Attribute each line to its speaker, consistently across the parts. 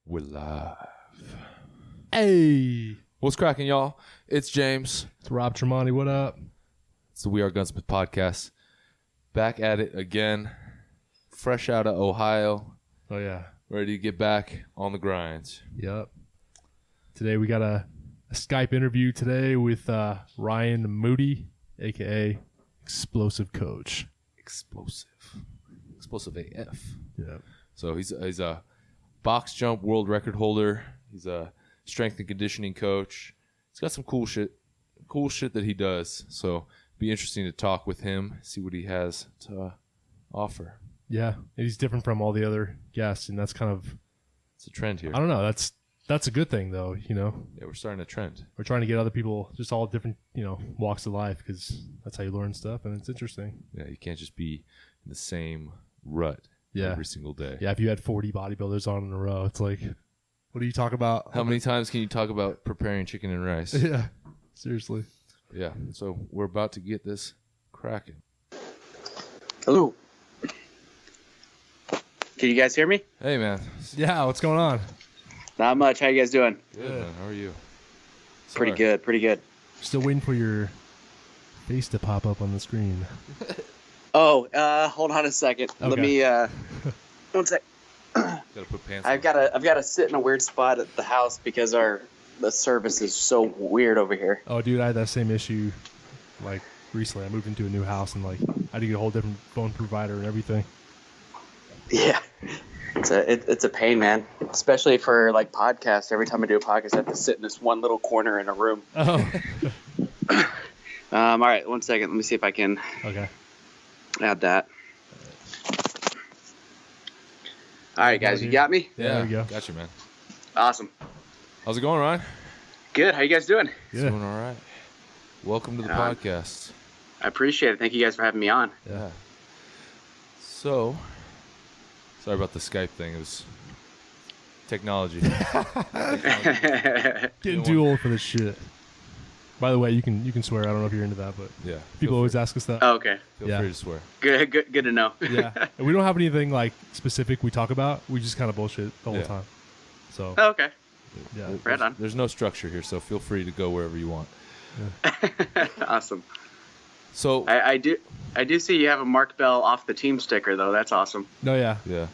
Speaker 1: We're live.
Speaker 2: Hey,
Speaker 1: What's cracking, y'all? It's James.
Speaker 2: it's Rob TRAMONTE. What up?
Speaker 1: It's the We Are Gunsmith podcast. Back at it again. Fresh out of Ohio.
Speaker 2: Oh yeah,
Speaker 1: Ready to get back on the grind.
Speaker 2: yep. Today we got a Skype interview today with Ryan Moody, aka Explosive Coach.
Speaker 1: Explosive AF.
Speaker 2: Yeah.
Speaker 1: So he's a box jump world record holder. He's a strength and conditioning coach. He's got some cool shit that he does. So be interesting to talk with him, see what he has to offer.
Speaker 2: Yeah, and he's different from all the other guests, and that's kind of,
Speaker 1: It's a trend here.
Speaker 2: I don't know. That's a good thing though. You know,
Speaker 1: Yeah, we're starting a trend.
Speaker 2: we're trying to get other people, just all different, walks of life, because that's how you learn stuff, and it's interesting.
Speaker 1: Yeah, you can't just be in the same rut
Speaker 2: Yeah.
Speaker 1: every single day.
Speaker 2: Yeah, if you had 40 bodybuilders on in a row, it's like, what do you talk about?
Speaker 1: How many times can you talk about preparing chicken and rice?
Speaker 2: Yeah, seriously.
Speaker 1: Yeah, so we're about to get this cracking.
Speaker 3: Hello. Can you guys hear me?
Speaker 1: Hey, man.
Speaker 2: Yeah, what's going on?
Speaker 3: Not much. How you guys doing?
Speaker 1: Good, man. How are you?
Speaker 3: Pretty
Speaker 1: Sorry.
Speaker 3: good.
Speaker 2: Still waiting for your face to pop up on the screen.
Speaker 3: Oh, hold on a second.
Speaker 2: Okay.
Speaker 3: Let me one sec.
Speaker 1: Gotta put pants
Speaker 3: I've
Speaker 1: on.
Speaker 3: got to sit in a weird spot at the house because the service is so weird over here.
Speaker 2: Oh, dude, I had that same issue. Like recently, I moved into a new house and like I had to get a whole different phone provider and everything.
Speaker 3: Yeah. It's a pain, man. Especially for like podcasts. Every time I do a podcast, I have to sit in this one little corner in a room.
Speaker 2: Oh,
Speaker 3: All right, one second. Let me see if I can
Speaker 2: okay.
Speaker 3: add that. All right, guys, you got me?
Speaker 2: Yeah, there we go.
Speaker 1: Got you, man.
Speaker 3: Awesome.
Speaker 1: How's it going, Ryan?
Speaker 3: Good. How you guys doing?
Speaker 1: It's
Speaker 2: Good.
Speaker 1: doing all right. Welcome to the podcast.
Speaker 3: I appreciate it. Thank you guys for having me on.
Speaker 1: Yeah. So, sorry about the Skype thing. It was technology.
Speaker 2: Getting too old for this shit. By the way, you can swear. I don't know if you're into that, but
Speaker 1: Yeah.
Speaker 2: people always ask us that.
Speaker 3: Oh, okay.
Speaker 1: Feel
Speaker 2: Yeah.
Speaker 1: free to swear.
Speaker 3: Good to know.
Speaker 2: Yeah, and we don't have anything like specific we talk about. We just kind of bullshit the whole
Speaker 1: Yeah.
Speaker 2: time. So
Speaker 3: Oh, okay.
Speaker 2: yeah,
Speaker 3: Right on.
Speaker 1: There's no structure here, so feel free to go wherever you want.
Speaker 3: Awesome.
Speaker 1: So,
Speaker 3: I do see you have a Mark Bell off the team sticker though. That's awesome.
Speaker 2: no, yeah,
Speaker 1: yeah.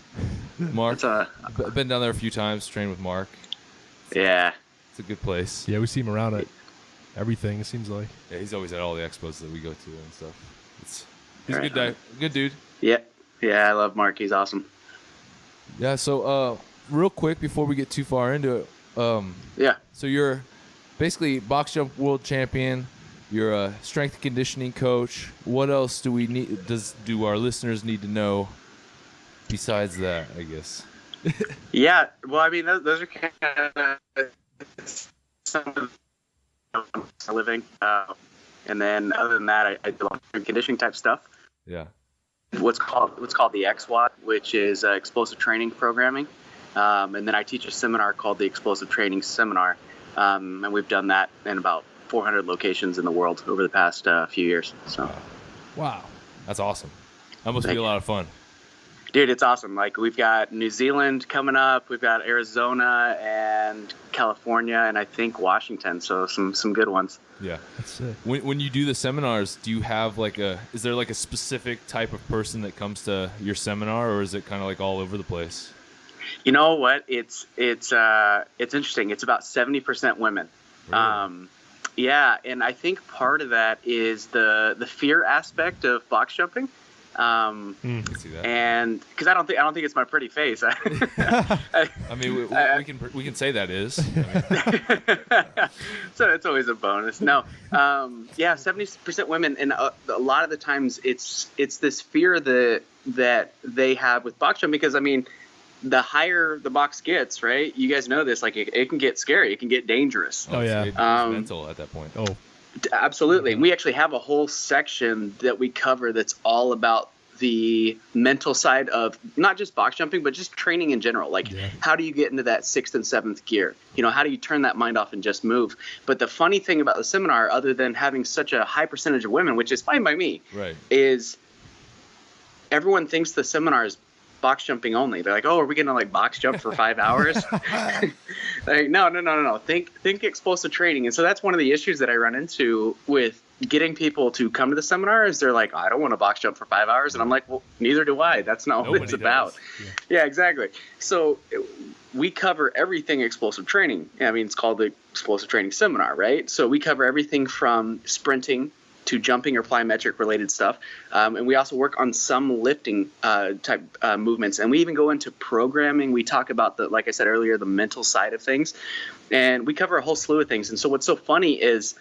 Speaker 1: Mark,
Speaker 3: It's a
Speaker 1: I've been down there a few times, trained with Mark.
Speaker 3: yeah.
Speaker 1: It's a good place.
Speaker 2: yeah. We see him around at everything. It seems like.
Speaker 1: Yeah, he's always at all the expos that we go to and stuff. He's a
Speaker 3: Right
Speaker 1: good guy, good dude.
Speaker 3: Yeah. Yeah, I love Mark. He's awesome.
Speaker 1: Yeah. So, real quick before we get too far into it,
Speaker 3: Yeah.
Speaker 1: so you're basically box jump world champion. You're a strength and conditioning coach. What else do we need? Do our listeners need to know besides that? I guess.
Speaker 3: Yeah. Well, I mean, those are kind of some of the living. And then other than that, I do a lot of conditioning type stuff.
Speaker 1: Yeah.
Speaker 3: What's called the XWAT, which is explosive training programming. And then I teach a seminar called the Explosive Training Seminar. And we've done that in about 400 locations in the world over the past few years. So,
Speaker 2: Wow.
Speaker 1: That's awesome. That must
Speaker 3: Thank
Speaker 1: be a
Speaker 3: you.
Speaker 1: lot of fun.
Speaker 3: dude, it's awesome. Like, we've got New Zealand coming up. We've got Arizona and California and I think Washington. So some good ones.
Speaker 1: Yeah.
Speaker 2: That's sick.
Speaker 1: When you do the seminars, do you have is there like a specific type of person that comes to your seminar, or is it kind of like all over the place?
Speaker 3: You know what? It's interesting. It's about 70% women.
Speaker 1: Really?
Speaker 3: Yeah, and I think part of that is the fear aspect of box jumping.
Speaker 1: I can see that.
Speaker 3: And because I don't think it's my pretty face.
Speaker 1: I mean, we can say that is. I mean,
Speaker 3: So it's always a bonus. No, yeah, 70% women, and a lot of the times it's this fear that they have with box jumping, because I mean, the higher the box gets, right? You guys know this. Like, it can get scary. It can get dangerous.
Speaker 2: Oh, yeah.
Speaker 1: It's mental at that point.
Speaker 2: Oh,
Speaker 3: Absolutely. We actually have a whole section that we cover that's all about the mental side of not just box jumping, but just training in general. Like, how do you get into that 6th and 7th gear? You know, how do you turn that mind off and just move? But the funny thing about the seminar, other than having such a high percentage of women, which is fine by me, is everyone thinks the seminar is box jumping only. They're like, oh, are we going to like box jump for 5 hours? Like, no. Think explosive training. And so that's one of the issues that I run into with getting people to come to the seminar is they're like, I don't want to box jump for 5 hours. And I'm like, well, neither do I. That's not what it's about. Yeah, exactly. So we cover everything explosive training. I mean, it's called the explosive training seminar, right? So we cover everything from sprinting to jumping or plyometric related stuff. And we also work on some lifting type movements. And we even go into programming. We talk about like I said earlier, the mental side of things. And we cover a whole slew of things. And so what's so funny is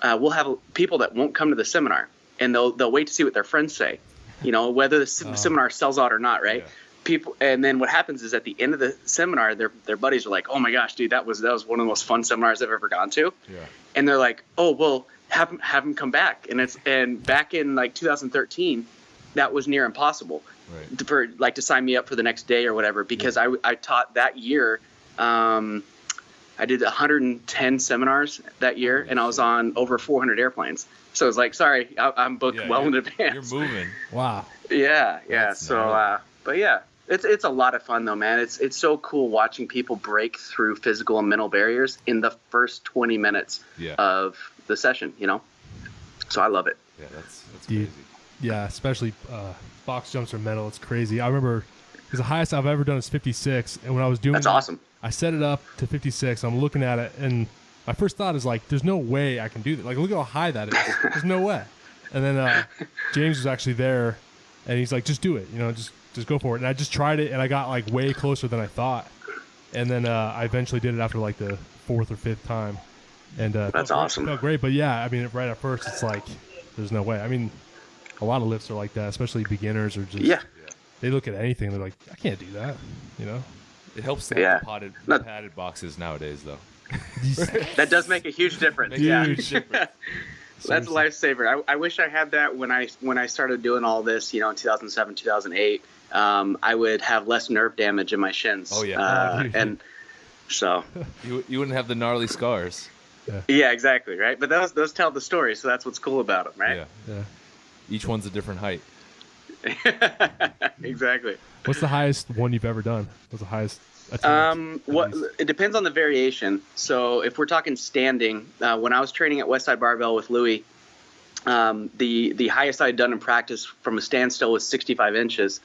Speaker 3: we'll have people that won't come to the seminar and they'll wait to see what their friends say, you know, whether the seminar sells out or not. Right. Yeah. People. And then what happens is at the end of the seminar, their buddies are like, oh my gosh, dude, that was one of the most fun seminars I've ever gone to. Yeah. And they're like, oh, well, have them come back. And back in like 2013, that was near impossible to sign me up for the next day or whatever, because I taught that year. I did 110 seminars that year, and I was on over 400 airplanes. So it's like, sorry, I'm booked in advance.
Speaker 1: You're moving.
Speaker 2: Wow.
Speaker 3: Yeah. So, but yeah, it's a lot of fun though, man. It's so cool watching people break through physical and mental barriers in the first 20 minutes of the session, you know? So I love it.
Speaker 1: Yeah, that's crazy.
Speaker 2: Yeah, especially box jumps are mental. It's crazy. I remember because the highest I've ever done is 56, and when I was doing
Speaker 3: that's awesome.
Speaker 2: I set it up to 56. I'm looking at it, and my first thought is like, there's no way I can do that. Like, look how high that is. There's no way. And then James was actually there, and he's like, just do it. You know, just go for it. And I just tried it, and I got like way closer than I thought. And then I eventually did it after like the 4th or 5th time. And
Speaker 3: that's awesome.
Speaker 2: Felt great. But yeah, I mean, right at first, it's like, there's no way. I mean, a lot of lifts are like that, especially beginners or just they look at anything, they're like, I can't do that, you know?
Speaker 1: It helps to have padded boxes nowadays, though.
Speaker 3: That does make a huge difference.
Speaker 2: Huge difference.
Speaker 3: That's a lifesaver. I wish I had that when I started doing all this, you know, in 2007, 2008. I would have less nerve damage in my shins.
Speaker 1: Oh, yeah.
Speaker 3: And so...
Speaker 1: You wouldn't have the gnarly scars.
Speaker 3: Yeah, exactly, right? But those tell the story, so that's what's cool about them, right?
Speaker 2: Yeah.
Speaker 1: Each one's a different height.
Speaker 3: Exactly.
Speaker 2: What's the highest one you've ever done? What's the highest
Speaker 3: attempt? It depends on the variation. So if we're talking standing, when I was training at Westside Barbell with Louie, the highest I had done in practice from a standstill was 65 inches.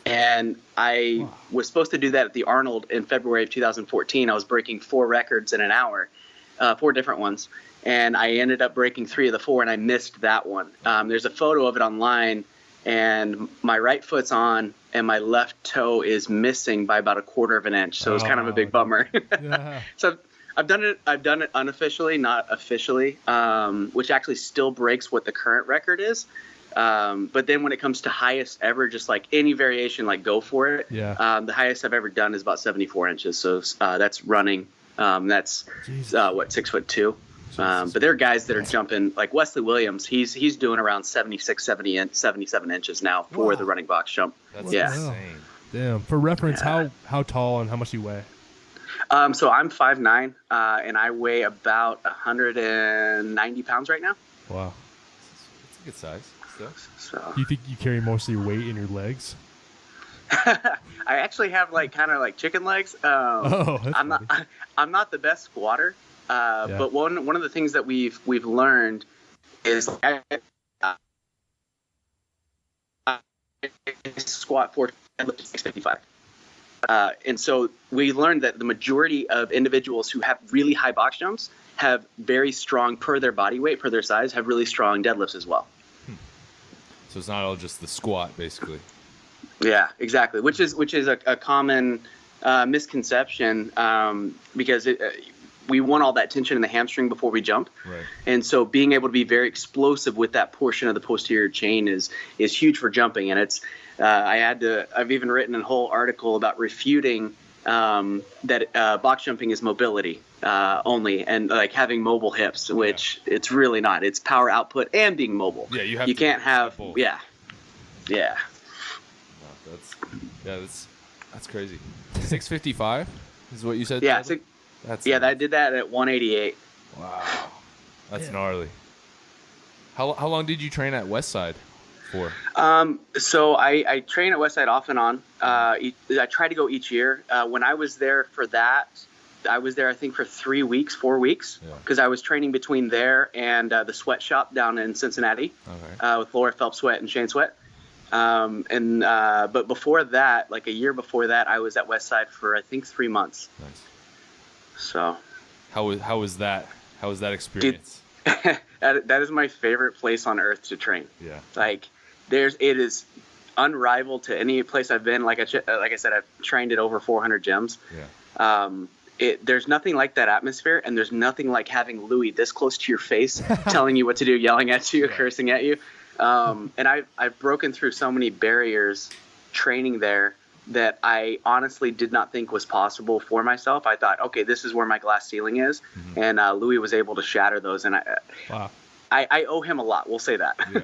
Speaker 3: And I was supposed to do that at the Arnold in February of 2014. I was breaking 4 records in an hour, 4 different ones. And I ended up breaking 3 of the 4, and I missed that one. There's a photo of it online, and my right foot's on, and my left toe is missing by about 1/4 of an inch. So it's kind of a big bummer. So I've done it unofficially, not officially, which actually still breaks what the current record is. But then when it comes to highest ever, just like any variation, like go for it. The highest I've ever done is about 74 inches. So that's running. That's 6'2". But there are guys that are jumping, like Wesley Williams. He's doing around 76, 77 inches now for the running box jump.
Speaker 1: That's insane.
Speaker 2: Damn. For reference, how tall and how much do you weigh?
Speaker 3: So I'm 5'9", and I weigh about 190 pounds right now.
Speaker 2: Wow.
Speaker 1: That's a good size.
Speaker 3: So.
Speaker 2: Do you think you carry most of your weight in your legs?
Speaker 3: I actually have kind of chicken legs. I'm not the best squatter. But one of the things that we've learned is squat 4 deadlift 655. And so we learned that the majority of individuals who have really high box jumps have very strong, per their body weight, per their size, have really strong deadlifts as well.
Speaker 1: So it's not all just the squat, basically.
Speaker 3: Yeah, exactly. Which is a common misconception because we want all that tension in the hamstring before we jump.
Speaker 1: Right.
Speaker 3: And so being able to be very explosive with that portion of the posterior chain is huge for jumping. And it's I've even written a whole article about refuting that box jumping is mobility only, and having mobile hips, which it's really not. It's power output and being mobile.
Speaker 1: Yeah, you
Speaker 3: can't have both. Yeah.
Speaker 1: That's crazy. 655 is what you said.
Speaker 3: Yeah,
Speaker 1: I
Speaker 3: did that at 188.
Speaker 1: Wow, that's gnarly. How long did you train at Westside for?
Speaker 3: So I train at Westside off and on. I try to go each year. When I was there for that, I was there I think for 4 weeks, because I was training between there and the sweatshop down in Cincinnati, with Laura Phelps Sweat and Shane Sweat. But before that, like a year before that, I was at Westside for I think 3 months.
Speaker 1: Nice.
Speaker 3: So,
Speaker 1: how was that? How was that experience?
Speaker 3: Dude, that is my favorite place on earth to train.
Speaker 1: Yeah.
Speaker 3: Like, it is unrivaled to any place I've been. Like I said, I've trained at over 400 gyms.
Speaker 1: Yeah.
Speaker 3: There's nothing like that atmosphere, and there's nothing like having Louie this close to your face, telling you what to do, yelling at you, cursing at you. And I've broken through so many barriers training there that I honestly did not think was possible for myself. I thought, okay, this is where my glass ceiling is. Mm-hmm. And Louie was able to shatter those. And I owe him a lot. We'll say that.
Speaker 1: Yeah.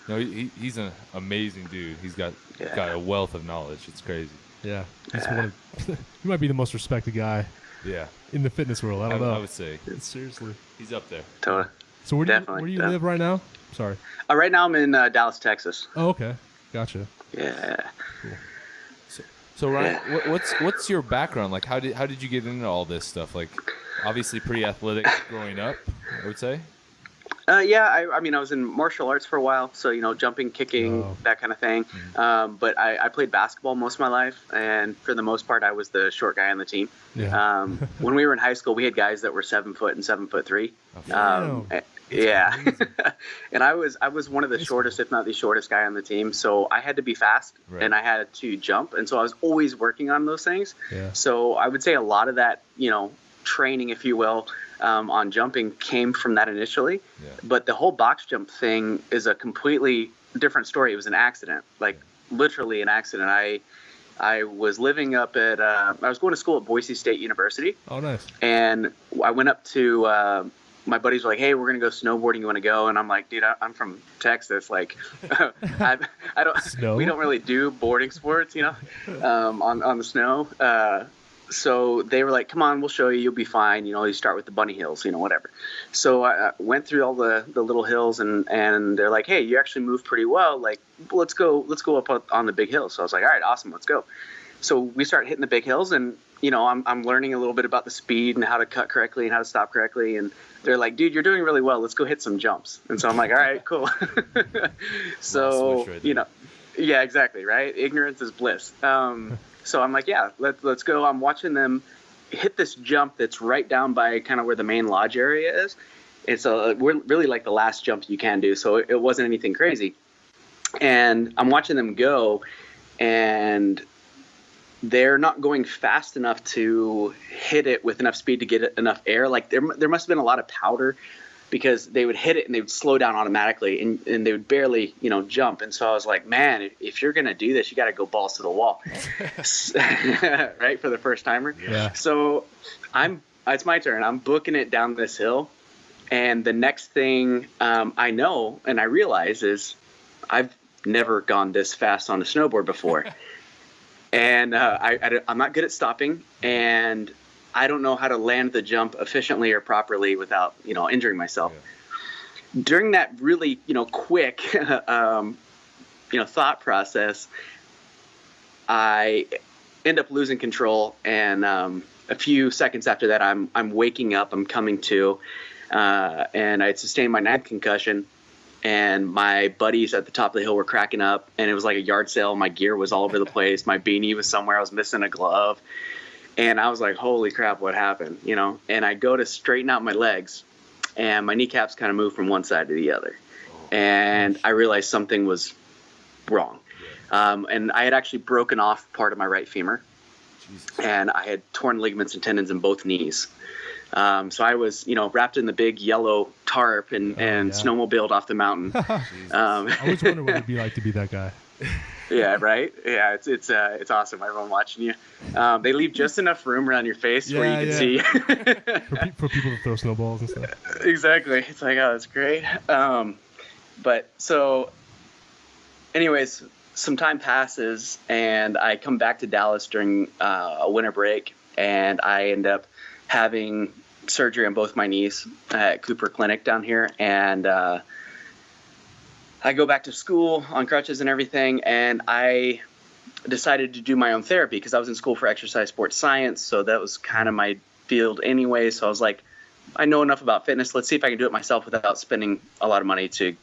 Speaker 1: No, he's an amazing dude. He's got a wealth of knowledge. It's crazy.
Speaker 2: Yeah. He might be the most respected guy.
Speaker 1: Yeah.
Speaker 2: In the fitness world. I don't know.
Speaker 1: I would say.
Speaker 2: Seriously.
Speaker 1: He's up there.
Speaker 3: Totally.
Speaker 2: So where do you live right now? Sorry.
Speaker 3: Right now I'm in Dallas, Texas.
Speaker 2: Oh, okay. Gotcha.
Speaker 3: Yeah.
Speaker 2: Cool.
Speaker 1: So Ryan, what's your background? Like, how did you get into all this stuff? Like, obviously pretty athletic growing up, I would say.
Speaker 3: I mean, I was in martial arts for a while, so jumping, kicking, that kind of thing. Mm-hmm. But I played basketball most of my life, and for the most part, I was the short guy on the team.
Speaker 2: Yeah.
Speaker 3: When we were in high school, we had guys that were 7 foot and 7'3". Yeah. And I was one of the shortest, if not the shortest guy on the team. So I had to be fast and I had to jump. And so I was always working on those things.
Speaker 2: Yeah.
Speaker 3: So I would say a lot of that, training, if you will, on jumping came from that initially.
Speaker 1: Yeah.
Speaker 3: But the whole box jump thing is a completely different story. It was an accident, like literally an accident. I was living up at, I was going to school at Boise State University.
Speaker 2: Oh, nice.
Speaker 3: And I went up to, my buddies were like, "Hey, we're gonna go snowboarding. You want to go?" And I'm like, "Dude, I'm from Texas. Like, I don't.
Speaker 2: Snow?
Speaker 3: We don't really do boarding sports, on the snow." So they were like, "Come on, we'll show you. You'll be fine. You start with the bunny hills, whatever." So I went through all the little hills, and they're like, "Hey, you actually move pretty well. Like, let's go up on the big hills." So I was like, "All right, awesome, let's go." So we start hitting the big hills, and I'm learning a little bit about the speed and how to cut correctly and how to stop correctly. And they're like, "Dude, you're doing really well. Let's go hit some jumps." And so I'm like, "All right, cool." So, yeah, exactly. Right. Ignorance is bliss. So I'm like, yeah, let's go. I'm watching them hit this jump that's right down by kind of where the main lodge area is. It's we're really like the last jump you can do. So it wasn't anything crazy. And I'm watching them go, and they're not going fast enough to hit it with enough speed to get enough air. Like there must have been a lot of powder, because they would hit it and they would slow down automatically, and they would barely, jump. And so I was like, man, if you're going to do this, you got to go balls to the wall. Right. For the first timer.
Speaker 2: Yeah.
Speaker 3: So it's my turn. I'm booking it down this hill. And the next thing I know and I realize is I've never gone this fast on a snowboard before. And I'm not good at stopping, and I don't know how to land the jump efficiently or properly without, injuring myself. Yeah. During that really, quick, thought process, I end up losing control. And a few seconds after that, I'm waking up, I'm coming to, and I had sustained my 9th concussion. And my buddies at the top of the hill were cracking up, and it was like a yard sale. My gear was all over the place. My beanie was somewhere. I was missing a glove. And I was like, holy crap, what happened? And I go to straighten out my legs, and my kneecaps kind of moved from one side to the other. And I realized something was wrong. And I had actually broken off part of my right femur. Jesus. And I had torn ligaments and tendons in both knees. So I was, wrapped in the big yellow tarp and snowmobiled off the mountain.
Speaker 2: I always wonder what it'd be like to be that guy.
Speaker 3: Yeah, right. Yeah, it's awesome. Everyone watching you. They leave just enough room around your face where you can see.
Speaker 2: for people to throw snowballs and stuff.
Speaker 3: Exactly. It's like, oh, that's great. But so, anyways, some time passes, and I come back to Dallas during a winter break, and I end up having surgery on both my knees at Cooper Clinic down here, and I go back to school on crutches and everything, and I decided to do my own therapy because I was in school for exercise sports science, so that was kind of my field anyway. So I was like, I know enough about fitness. Let's see if I can do it myself without spending a lot of money to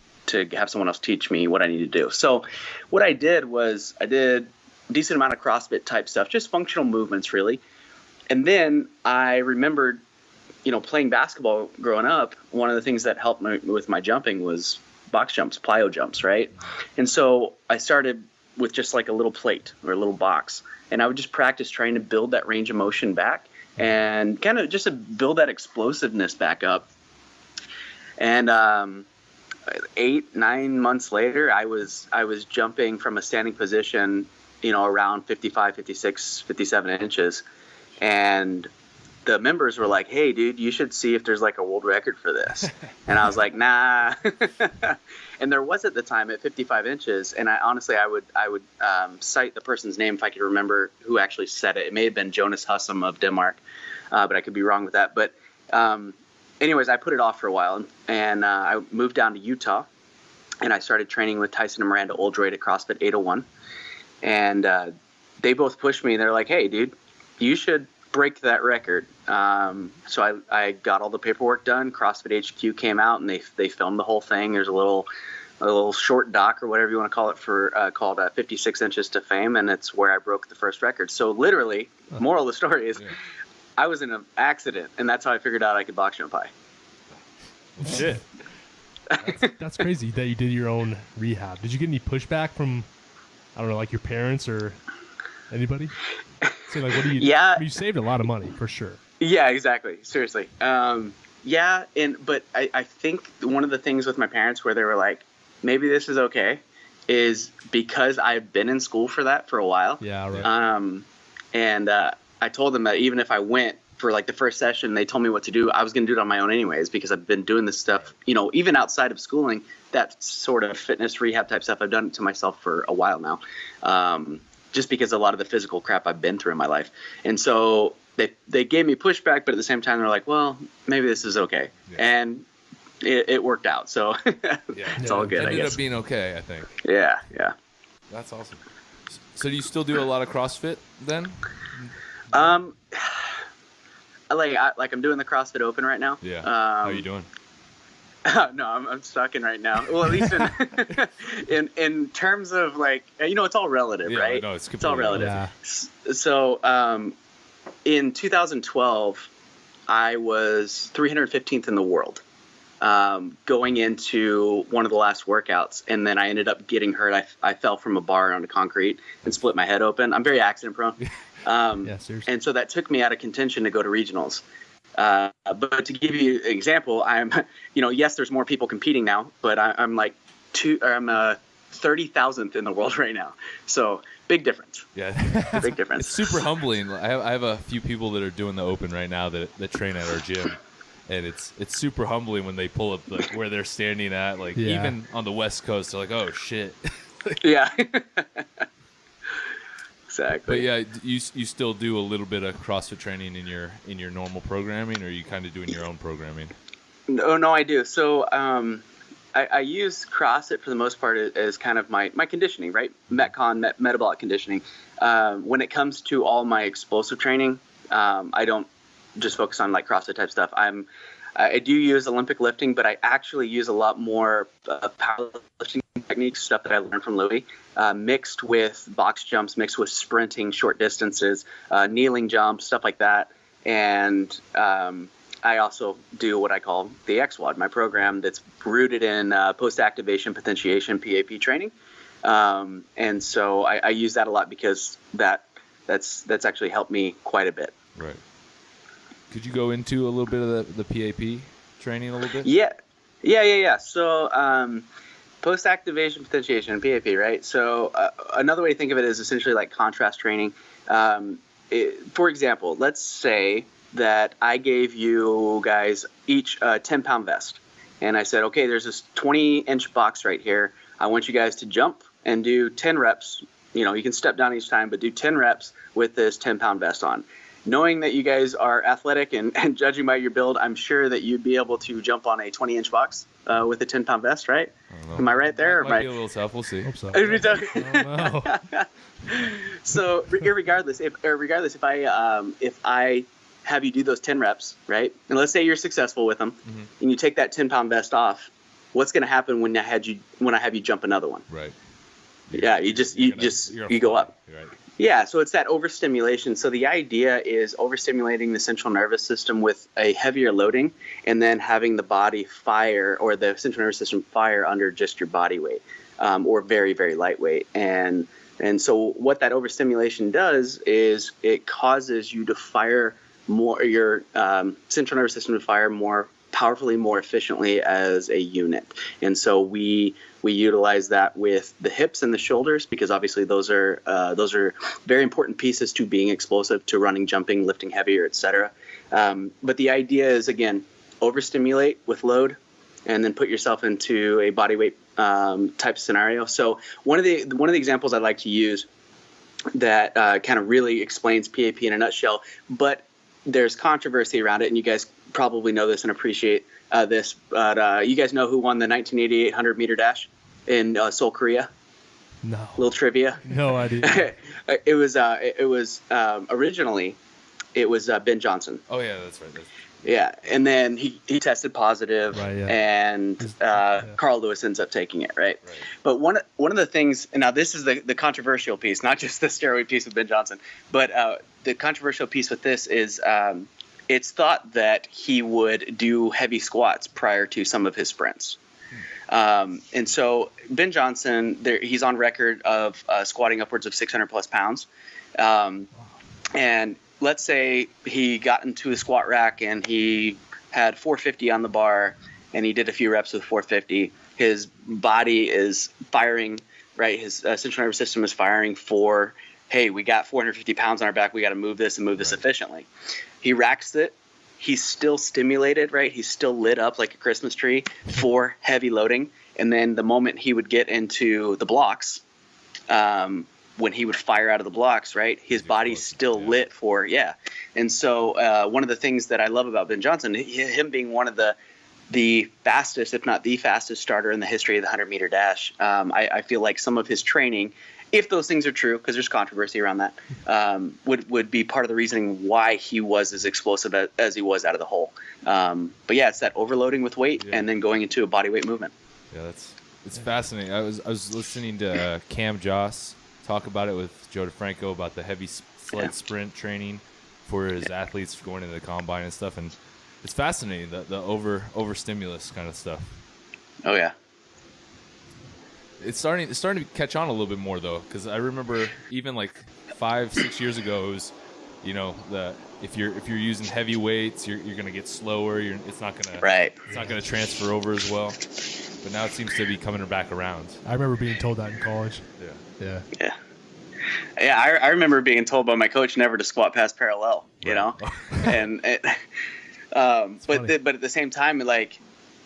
Speaker 3: have someone else teach me what I need to do. So what I did was I did a decent amount of CrossFit type stuff, just functional movements really. And then I remembered, playing basketball growing up, one of the things that helped me with my jumping was box jumps, plyo jumps, right? And so I started with just like a little plate or a little box, and I would just practice trying to build that range of motion back and kind of just to build that explosiveness back up. And 8-9 months later, I was jumping from a standing position, around 55, 56, 57 inches. And the members were like, hey, dude, you should see if there's like a world record for this. And I was like, nah. And there was at the time at 55 inches. And I would cite the person's name if I could remember who actually said it. It may have been Jonas Hussum of Denmark, but I could be wrong with that. But anyways, I put it off for a while, and I moved down to Utah, and I started training with Tyson and Miranda Oldroyd at CrossFit 801. And they both pushed me. They're like, hey, dude, you should break that record. So I got all the paperwork done. CrossFit HQ came out, and they filmed the whole thing. There's a little short doc or whatever you want to call it called 56 Inches to Fame, and it's where I broke the first record. So literally, moral of the story is, I was in an accident, and that's how I figured out I could box jump high.
Speaker 2: Shit. That's crazy that you did your own rehab. Did you get any pushback from, I don't know, like your parents or anybody? Say, like, what do you?
Speaker 3: Yeah.
Speaker 2: You saved a lot of money for sure.
Speaker 3: Yeah, exactly. Seriously. Yeah, but I think one of the things with my parents where they were like, maybe this is okay, is because I've been in school for that for a while.
Speaker 2: Yeah, right.
Speaker 3: And I told them that even if I went for like the first session, they told me what to do, I was going to do it on my own anyways, because I've been doing this stuff, even outside of schooling, that sort of fitness rehab type stuff. I've done it to myself for a while now, just because a lot of the physical crap I've been through in my life. And so they gave me pushback, but at the same time, they're like, well, maybe this is okay. Yeah. And it worked out. So it's all good, I guess. It ended
Speaker 1: up being okay, I think.
Speaker 3: Yeah.
Speaker 1: That's awesome. So do you still do a lot of CrossFit then?
Speaker 3: Like I'm doing the CrossFit Open right now.
Speaker 1: Yeah. How are you doing?
Speaker 3: No, I'm sucking right now. Well, at least in terms of like, it's all relative, right?
Speaker 1: No, it's
Speaker 3: all relative.
Speaker 2: Yeah.
Speaker 3: So in 2012, I was 315th in the world going into one of the last workouts, and then I ended up getting hurt. I fell from a bar onto concrete and split my head open. I'm very accident prone.
Speaker 2: Yeah, seriously.
Speaker 3: And so that took me out of contention to go to regionals. But to give you an example, I'm, yes, there's more people competing now, but I'm like 30,000th in the world right now. So big difference.
Speaker 1: Yeah.
Speaker 3: Big difference.
Speaker 1: It's super humbling. I have a few people that are doing the Open right now that train at our gym. And it's super humbling when they pull up like where they're standing at, like even on the West Coast, they're like, oh shit.
Speaker 3: Yeah. Exactly.
Speaker 1: But yeah, you still do a little bit of CrossFit training in your normal programming, or are you kind of doing your own programming?
Speaker 3: No, I do. So I use CrossFit for the most part as kind of my conditioning, right? Metcon, metabolic conditioning. When it comes to all my explosive training, I don't just focus on like CrossFit type stuff. I do use Olympic lifting, but I actually use a lot more powerlifting techniques, stuff that I learned from Louie, mixed with box jumps, mixed with sprinting short distances, kneeling jumps, stuff like that. And I also do what I call the XWOD, my program that's rooted in post-activation potentiation PAP training. And so I use that a lot because that's actually helped me quite a bit.
Speaker 1: Right. Could you go into a little bit of the PAP training a little bit? Yeah. So post-activation potentiation, PAP, right? So another way to think of it is essentially like contrast training. For example, let's say that I gave you guys each a 10-pound vest. And I said, okay, there's this 20-inch box right here. I want you guys to jump
Speaker 3: and do 10 reps. You know, you can step down each time, but do 10 reps with this 10-pound vest on. Knowing that you guys are athletic and judging by your build, I'm sure that you'd be able to jump on a 20-inch box with a 10-pound vest, right? Am I right there?
Speaker 1: Might be a little tough. We'll see.
Speaker 2: Hope so.
Speaker 3: So regardless, if I have you do those 10 reps, right? And let's say you're successful with them, and you take that 10-pound vest off, what's going to happen when I have you jump another one?
Speaker 1: Right.
Speaker 3: Yeah, you go up.
Speaker 1: Right.
Speaker 3: Yeah, so it's that overstimulation. So the idea is overstimulating the central nervous system with a heavier loading, and then having the body fire, or the central nervous system fire under just your body weight, or very, very lightweight. And so what that overstimulation does is it causes you to fire more, your central nervous system to fire more powerfully, more efficiently as a unit. And so we utilize that with the hips and the shoulders, because obviously those are very important pieces to being explosive, to running, jumping, lifting heavier, etc. But the idea is, again, overstimulate with load, and then put yourself into a body weight type scenario. So one of the examples I like to use that kind of really explains PAP in a nutshell, but there's controversy around it, and you guys probably know this and appreciate this, but you guys know who won the 1988 100-meter dash in Seoul, Korea?
Speaker 2: No.
Speaker 3: Little trivia.
Speaker 2: No idea.
Speaker 3: It was originally Ben Johnson.
Speaker 1: Oh yeah, that's right.
Speaker 3: Yeah, and then he tested positive,
Speaker 2: right, yeah.
Speaker 3: And Carl Lewis ends up taking it, right? But one of the things, and now this is the controversial piece, not just the steroid piece with Ben Johnson, but the controversial piece with this is it's thought that he would do heavy squats prior to some of his sprints. And so Ben Johnson, he's on record of squatting upwards of 600 plus pounds. And let's say he got into a squat rack and he had 450 on the bar and he did a few reps with 450. His body is firing, right? His central nervous system is firing for, hey, we got 450 pounds on our back. We got to move this and move this efficiently. He racks it. He's still stimulated, right? He's still lit up like a Christmas tree for heavy loading. And then the moment he would get into the blocks, when he would fire out of the blocks, right, his body's still lit for, And so one of the things that I love about Ben Johnson, him being one of the fastest, if not the fastest starter in the history of the 100-meter dash, I feel like some of his training, if those things are true, because there's controversy around that, would be part of the reasoning why he was as explosive as he was out of the hole. But yeah, it's that overloading with weight and then going into a body weight movement.
Speaker 1: Yeah, it's fascinating. I was listening to Cam Joss talk about it with Joe DeFranco about the heavy sled sprint training for his athletes going into the combine and stuff, and it's fascinating, the over stimulus kind of stuff. Oh yeah. It's starting to catch on a little bit more though, because I remember even like 5-6 years ago, it was, if you're using heavy weights, you're gonna get slower. It's not gonna transfer over as well. But now it seems to be coming back around.
Speaker 2: I remember being told that in college. Yeah.
Speaker 3: I remember being told by my coach never to squat past parallel. You know, and but at the same time, like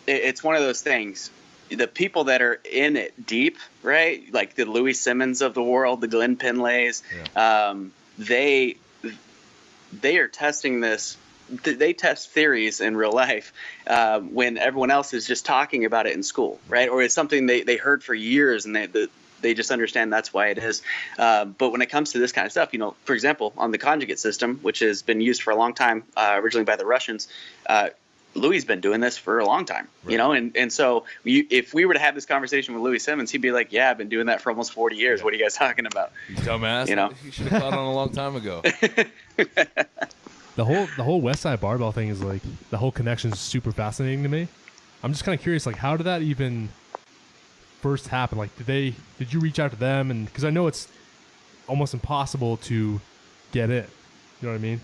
Speaker 3: it's one of those things. The people that are in it deep, right? Like the Louie Simmons of the world, the Glenn Pinlays, they are testing this. They test theories in real life when everyone else is just talking about it in school, right? Or it's something they heard for years and they just understand that's why it is. But when it comes to this kind of stuff, for example, on the conjugate system, which has been used for a long time, originally by the Russians, Louie's been doing this for a long time, and so if we were to have this conversation with Louie Simmons, he'd be like, yeah, I've been doing that for almost 40 years. What are you guys talking about?
Speaker 1: You dumbass. You should have caught on a long time ago.
Speaker 2: The whole Westside Barbell thing is like, the whole connection is super fascinating to me. I'm just kind of curious, like, how did that even first happen? Like, did you reach out to them? And because I know it's almost impossible to get in. You know what I mean?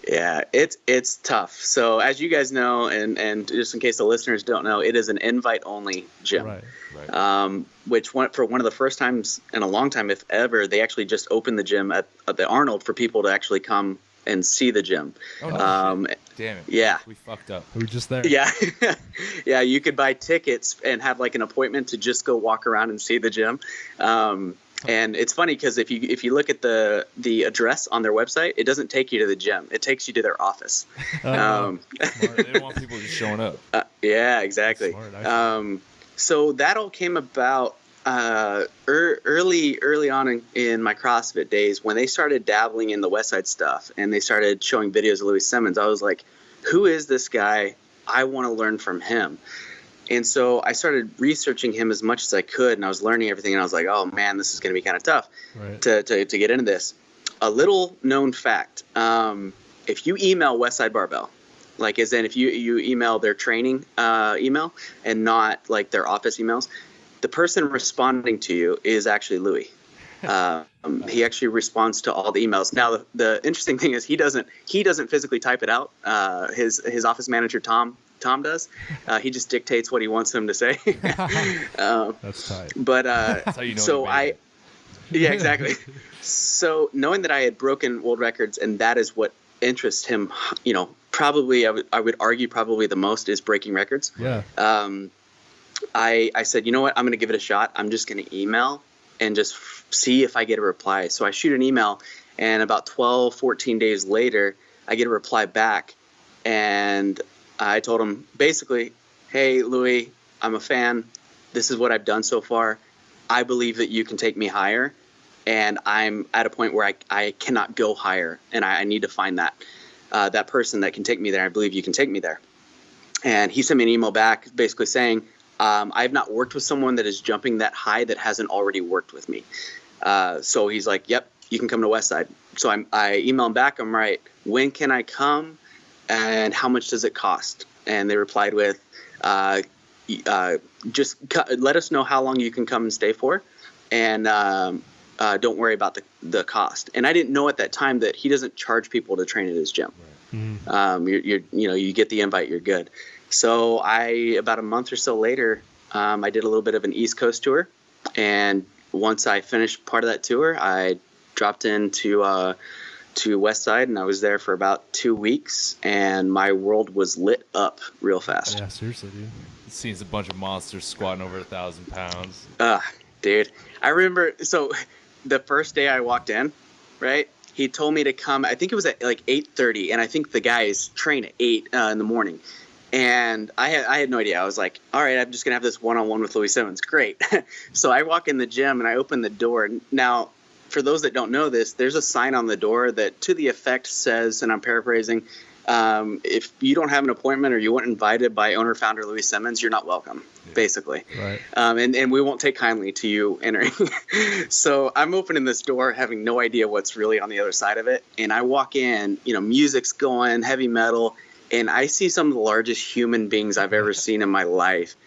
Speaker 3: Yeah, it's tough. So as you guys know, and just in case the listeners don't know, it is an invite-only gym. Right. Which for one of the first times in a long time, if ever, they actually just opened the gym at the Arnold for people to actually come and see the gym.
Speaker 1: Oh, no shit. Damn it.
Speaker 3: Yeah.
Speaker 1: We fucked up.
Speaker 2: We were just there.
Speaker 3: Yeah. Yeah. You could buy tickets and have like an appointment to just go walk around and see the gym. And it's funny because if you look at the address on their website, it doesn't take you to the gym. It takes you to their office.
Speaker 1: Smart. They don't want people just showing up.
Speaker 3: Yeah, exactly.
Speaker 2: Smart,
Speaker 3: so that all came about early on in my CrossFit days when they started dabbling in the Westside stuff and they started showing videos of Louie Simmons. I was like, who is this guy? I want to learn from him. And so I started researching him as much as I could, and I was learning everything. And I was like, oh man, this is going to be kind of tough to get into this. A little known fact: if you email Westside Barbell, like as in if you email their training email and not like their office emails, the person responding to you is actually Louie. He actually responds to all the emails. Now, the interesting thing is he doesn't physically type it out. His office manager Tom does. He just dictates what he wants them to say.
Speaker 2: That's tight.
Speaker 3: But
Speaker 1: That's how you know.
Speaker 3: so yeah, exactly. So knowing that I had broken world records and that is what interests him, probably I would argue probably the most is breaking records.
Speaker 2: Yeah.
Speaker 3: I said, you know what, I'm going to give it a shot. I'm just going to email and just see if I get a reply. So I shoot an email, and about 12, 14 days later, I get a reply back. And I told him basically, hey, Louie, I'm a fan. This is what I've done so far. I believe that you can take me higher. And I'm at a point where I cannot go higher. And I need to find that person that can take me there. I believe you can take me there. And he sent me an email back basically saying, I have not worked with someone that is jumping that high that hasn't already worked with me. So he's like, yep, you can come to Westside. So I email him back. I'm right. When can I come? And how much does it cost? And they replied with, just let us know how long you can come and stay for. And don't worry about the cost. And I didn't know at that time that he doesn't charge people to train at his gym. Right. You get the invite, you're good. So about a month or so later, I did a little bit of an East Coast tour. And once I finished part of that tour, I dropped into to Westside, and I was there for about 2 weeks, and my world was lit up real fast.
Speaker 2: Yeah, seriously, dude.
Speaker 1: Seems a bunch of monsters squatting over 1,000 pounds.
Speaker 3: Dude, I remember. So the first day I walked in, right? He told me to come. I think it was at like 8:30, and I think the guys train at 8 in the morning. And I had no idea. I was like, all right, I'm just gonna have this one-on-one with Louie Simmons. Great. So I walk in the gym and I open the door. Now, for those that don't know this, there's a sign on the door that to the effect says, and I'm paraphrasing, if you don't have an appointment or you weren't invited by owner-founder Louie Simmons, you're not welcome, basically. Right. And we won't take kindly to you entering. So I'm opening this door having no idea what's really on the other side of it. And I walk in, music's going, heavy metal, and I see some of the largest human beings I've ever seen in my life.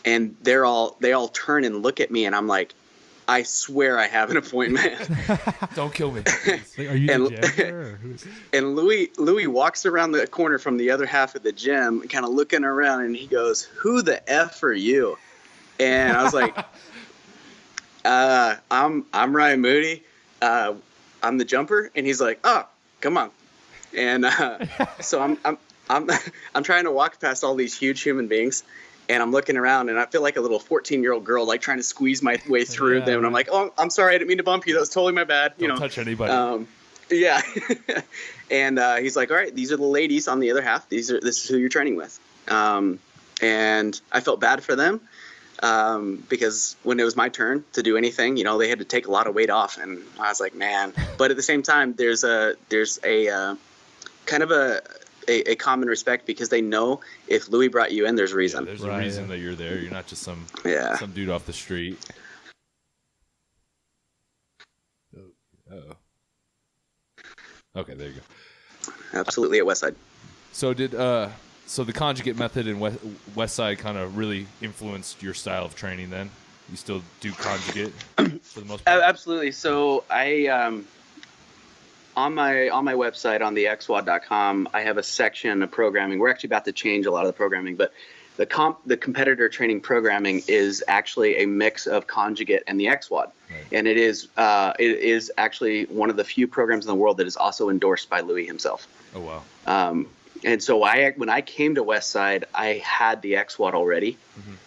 Speaker 3: And they all turn and look at me, and I'm like, I swear I have an appointment.
Speaker 1: Don't kill me.
Speaker 2: Like, are you the gym or who's...
Speaker 3: And Louie walks around the corner from the other half of the gym, kind of looking around, and he goes, "Who the F are you?" And I was like, I'm Ryan Moody. I'm the jumper. And he's like, "Oh, come on." And so I'm trying to walk past all these huge human beings. And I'm looking around, and I feel like a little 14-year-old girl, like trying to squeeze my way through them. And I'm like, "Oh, I'm sorry, I didn't mean to bump you. That was totally my bad."
Speaker 1: Don't touch anybody.
Speaker 3: Yeah. And he's like, "All right, these are the ladies on the other half. This is who you're training with." And I felt bad for them because when it was my turn to do anything, they had to take a lot of weight off, and I was like, man. But at the same time, there's a kind of a common respect because they know if Louie brought you in, there's a reason.
Speaker 1: Yeah, there's a reason that you're there. You're not just some dude off the street. Uh-oh. Okay, there you go.
Speaker 3: Absolutely at Westside.
Speaker 1: So did so the conjugate method in Westside kind of really influenced your style of training then? You still do conjugate for the most part?
Speaker 3: Absolutely. So I on my website on TheXWad.com, I have a section of programming. We're actually about to change a lot of the programming, but the competitor training programming is actually a mix of conjugate and the XWOD. Right. And it is actually one of the few programs in the world that is also endorsed by Louie himself.
Speaker 1: Oh, wow.
Speaker 3: And so when I came to Westside, I had the XWOD already,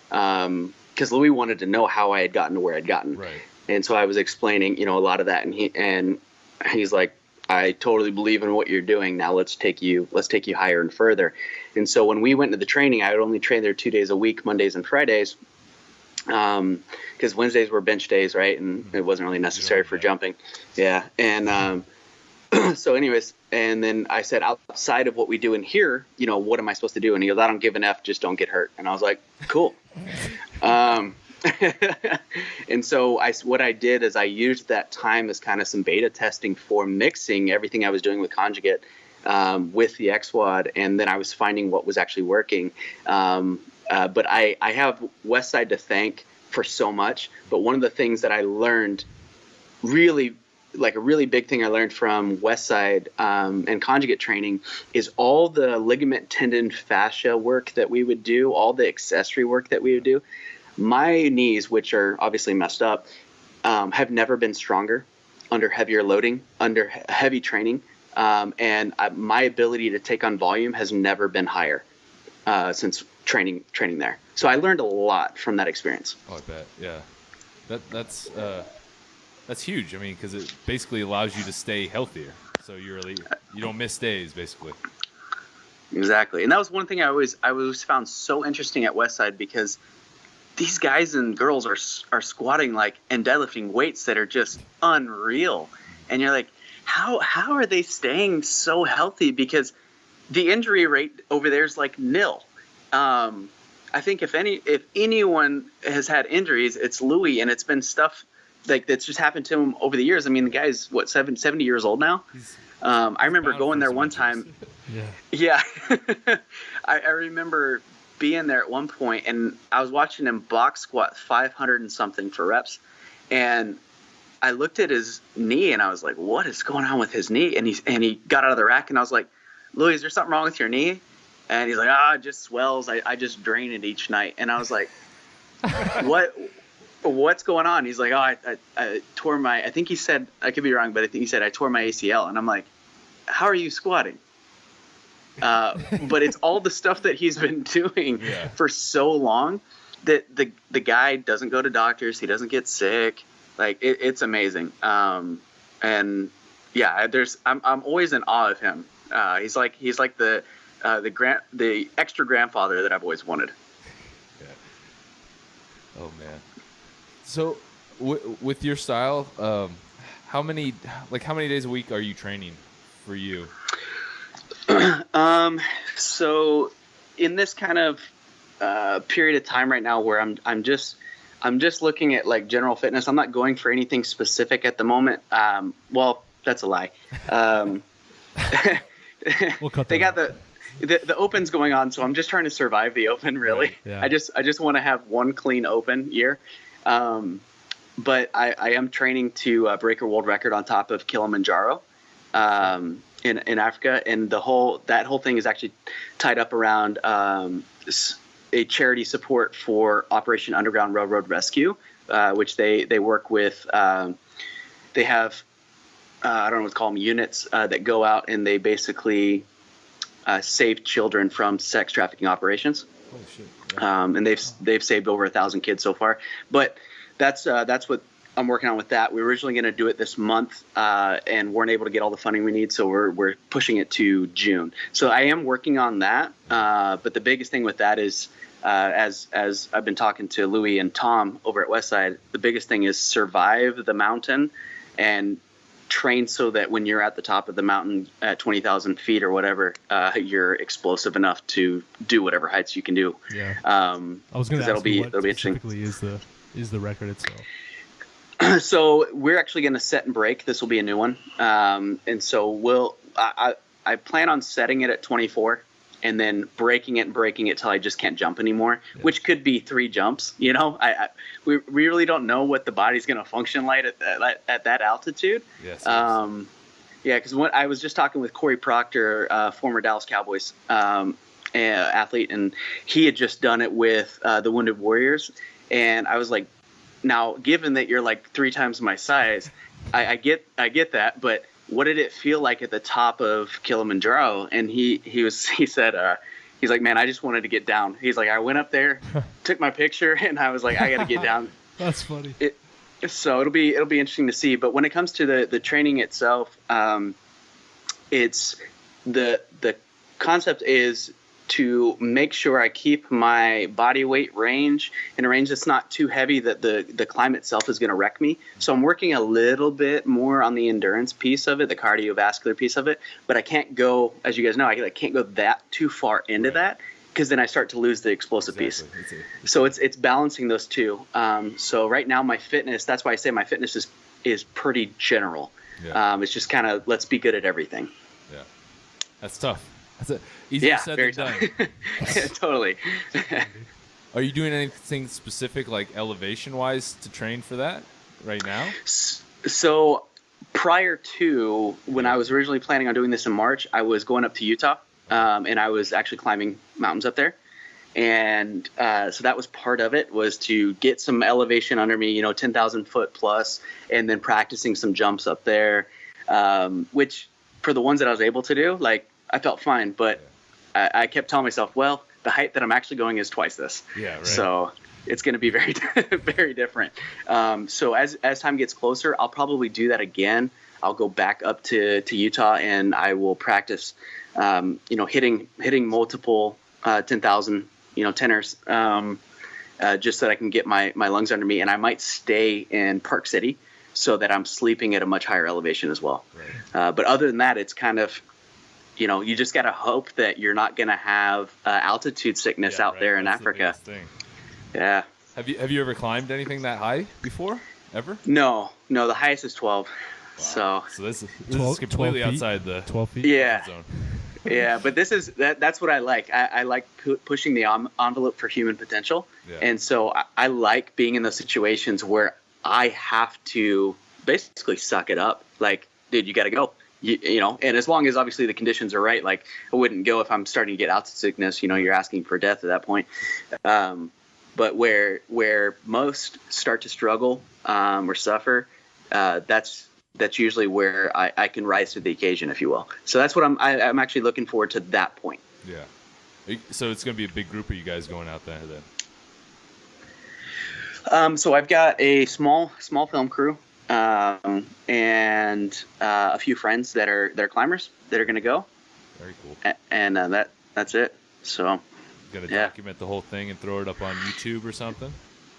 Speaker 3: because Louie wanted to know how I had gotten to where I'd gotten.
Speaker 1: Right.
Speaker 3: And so I was explaining, a lot of that, and he's like, I totally believe in what you're doing. Now let's take you higher and further. And so when we went to the training, I would only train there 2 days a week, Mondays and Fridays, because Wednesdays were bench days, right? And it wasn't really necessary for jumping. Yeah. And so anyways, and then I said, outside of what we do in here, what am I supposed to do? And he goes, I don't give an F, just don't get hurt. And I was like, cool. And so what I did is I used that time as kind of some beta testing for mixing everything I was doing with conjugate with the XWOD, and then I was finding what was actually working. But I have Westside to thank for so much. But one of the things that I learned, really, like a really big thing I learned from Westside and conjugate training, is all the ligament, tendon, fascia work that we would do, all the accessory work that we would do. My knees, which are obviously messed up, have never been stronger under heavier loading, under heavy training. And my ability to take on volume has never been higher since training there. So I learned a lot from that experience.
Speaker 1: Oh, I bet. Yeah. That's huge. I mean, because it basically allows you to stay healthier. So you don't miss days, basically.
Speaker 3: Exactly. And that was one thing I always found so interesting at Westside, because these guys and girls are squatting and deadlifting weights that are just unreal. And you're like, how are they staying so healthy? Because the injury rate over there is like nil. I think if anyone has had injuries, it's Louie, and it's been stuff that's just happened to him over the years. I mean, the guy's 70 years old now. I remember going there one time. Yeah. I remember being there at one point, and I was watching him box squat 500 and something for reps, and I looked at his knee and I was like, what is going on with his knee? And he got out of the rack, and I was like, Louie, is there something wrong with your knee? And he's like, it just swells. I just drain it each night. And I was like, what's going on? He's like, I tore I think he said, I could be wrong, but I think he said I tore my ACL. And I'm like, how are you squatting? But it's all the stuff that he's been doing for so long that the guy doesn't go to doctors. He doesn't get sick. It's amazing. And yeah, I'm always in awe of him. He's like the extra grandfather that I've always wanted.
Speaker 1: Yeah. Oh man. So with your style, how many days a week are you training for you?
Speaker 3: So in this kind of period of time right now where I'm just looking at general fitness, I'm not going for anything specific at the moment. Well, that's a lie.
Speaker 2: We'll cut
Speaker 3: they got the open's going on, so I'm just trying to survive the open, really. Right, yeah. I just want to have one clean open year. But I am training to break a world record on top of Kilimanjaro in Africa, and that whole thing is actually tied up around a charity support for Operation Underground Railroad Rescue, which they work with. They have I don't know what to call them, units that go out and they basically save children from sex trafficking operations.
Speaker 1: Oh, shit. Yeah.
Speaker 3: And they've saved over 1,000 kids so far. But that's what I'm working on with that. We were originally going to do it this month and weren't able to get all the funding we need, so we're pushing it to June. So I am working on that. But the biggest thing with that is, as I've been talking to Louie and Tom over at Westside, the biggest thing is survive the mountain and train so that when you're at the top of the mountain at 20,000 feet or whatever, you're explosive enough to do whatever heights you can do.
Speaker 2: Yeah. I was going to ask you what
Speaker 3: that'll be interesting.
Speaker 2: Is the record itself?
Speaker 3: So we're actually going to set and break. This will be a new one. And so I plan on setting it at 24 and then breaking it till I just can't jump anymore, which could be 3 jumps. You know, we really don't know what the body's going to function like at that altitude.
Speaker 1: Yes.
Speaker 3: Yeah, because I was just talking with Corey Proctor, former Dallas Cowboys, athlete, and he had just done it with the Wounded Warriors. And I was like, now, given that you're like 3 times my size, I get that, but what did it feel like at the top of Kilimanjaro? And he said, he's like, man, I just wanted to get down. He's like, I went up there, took my picture, and I was like, I got to get down.
Speaker 2: That's funny.
Speaker 3: So it'll be interesting to see. But when it comes to the training itself, it's the concept is to make sure I keep my body weight range in a range that's not too heavy that the climb itself is going to wreck me. So I'm working a little bit more on the endurance piece of it, the cardiovascular piece of it, but I can't go, as you guys know, I can't go that too far into that, because then I start to lose the explosive piece. So it's balancing those two. So right now my fitness, that's why I say my fitness is pretty general. Yeah. It's just kind of, let's be good at everything.
Speaker 1: Yeah. That's tough. That's easier said than done.
Speaker 3: Yeah, totally.
Speaker 1: Are you doing anything specific, like elevation-wise, to train for that right now?
Speaker 3: So prior to when I was originally planning on doing this in March, I was going up to Utah, and I was actually climbing mountains up there. And so that was part of it, was to get some elevation under me, 10,000 foot plus, and then practicing some jumps up there, which for the ones that I was able to do, like, I felt fine, but I kept telling myself, well, the height that I'm actually going is twice this.
Speaker 1: Yeah, right.
Speaker 3: So it's going to be very, very different. So as time gets closer, I'll probably do that again. I'll go back up to Utah, and I will practice, hitting multiple 10,000, tenors, just so that I can get my lungs under me. And I might stay in Park City so that I'm sleeping at a much higher elevation as well. Right. But other than that, it's kind of, you just got to hope that you're not going to have altitude sickness out there in Africa. Yeah.
Speaker 1: Have you ever climbed anything that high before? Ever?
Speaker 3: No, the highest is 12. Wow.
Speaker 1: So this is completely outside the
Speaker 2: 12 feet
Speaker 3: zone. Yeah, but that's what I like. I like pushing the envelope for human potential. Yeah. And so I like being in those situations where I have to basically suck it up. Like, dude, you got to go. And as long as obviously the conditions are right, like I wouldn't go if I'm starting to get altitude sickness, you're asking for death at that point. But where most start to struggle or suffer, that's usually where I can rise to the occasion, if you will. So that's what I'm actually looking forward to, that point.
Speaker 1: Yeah. So it's going to be a big group of you guys going out there
Speaker 3: then. So I've got a small film crew. And a few friends that are climbers that are going to go.
Speaker 1: Very cool.
Speaker 3: And that's it. So
Speaker 1: going to document the whole thing and throw it up on YouTube or something?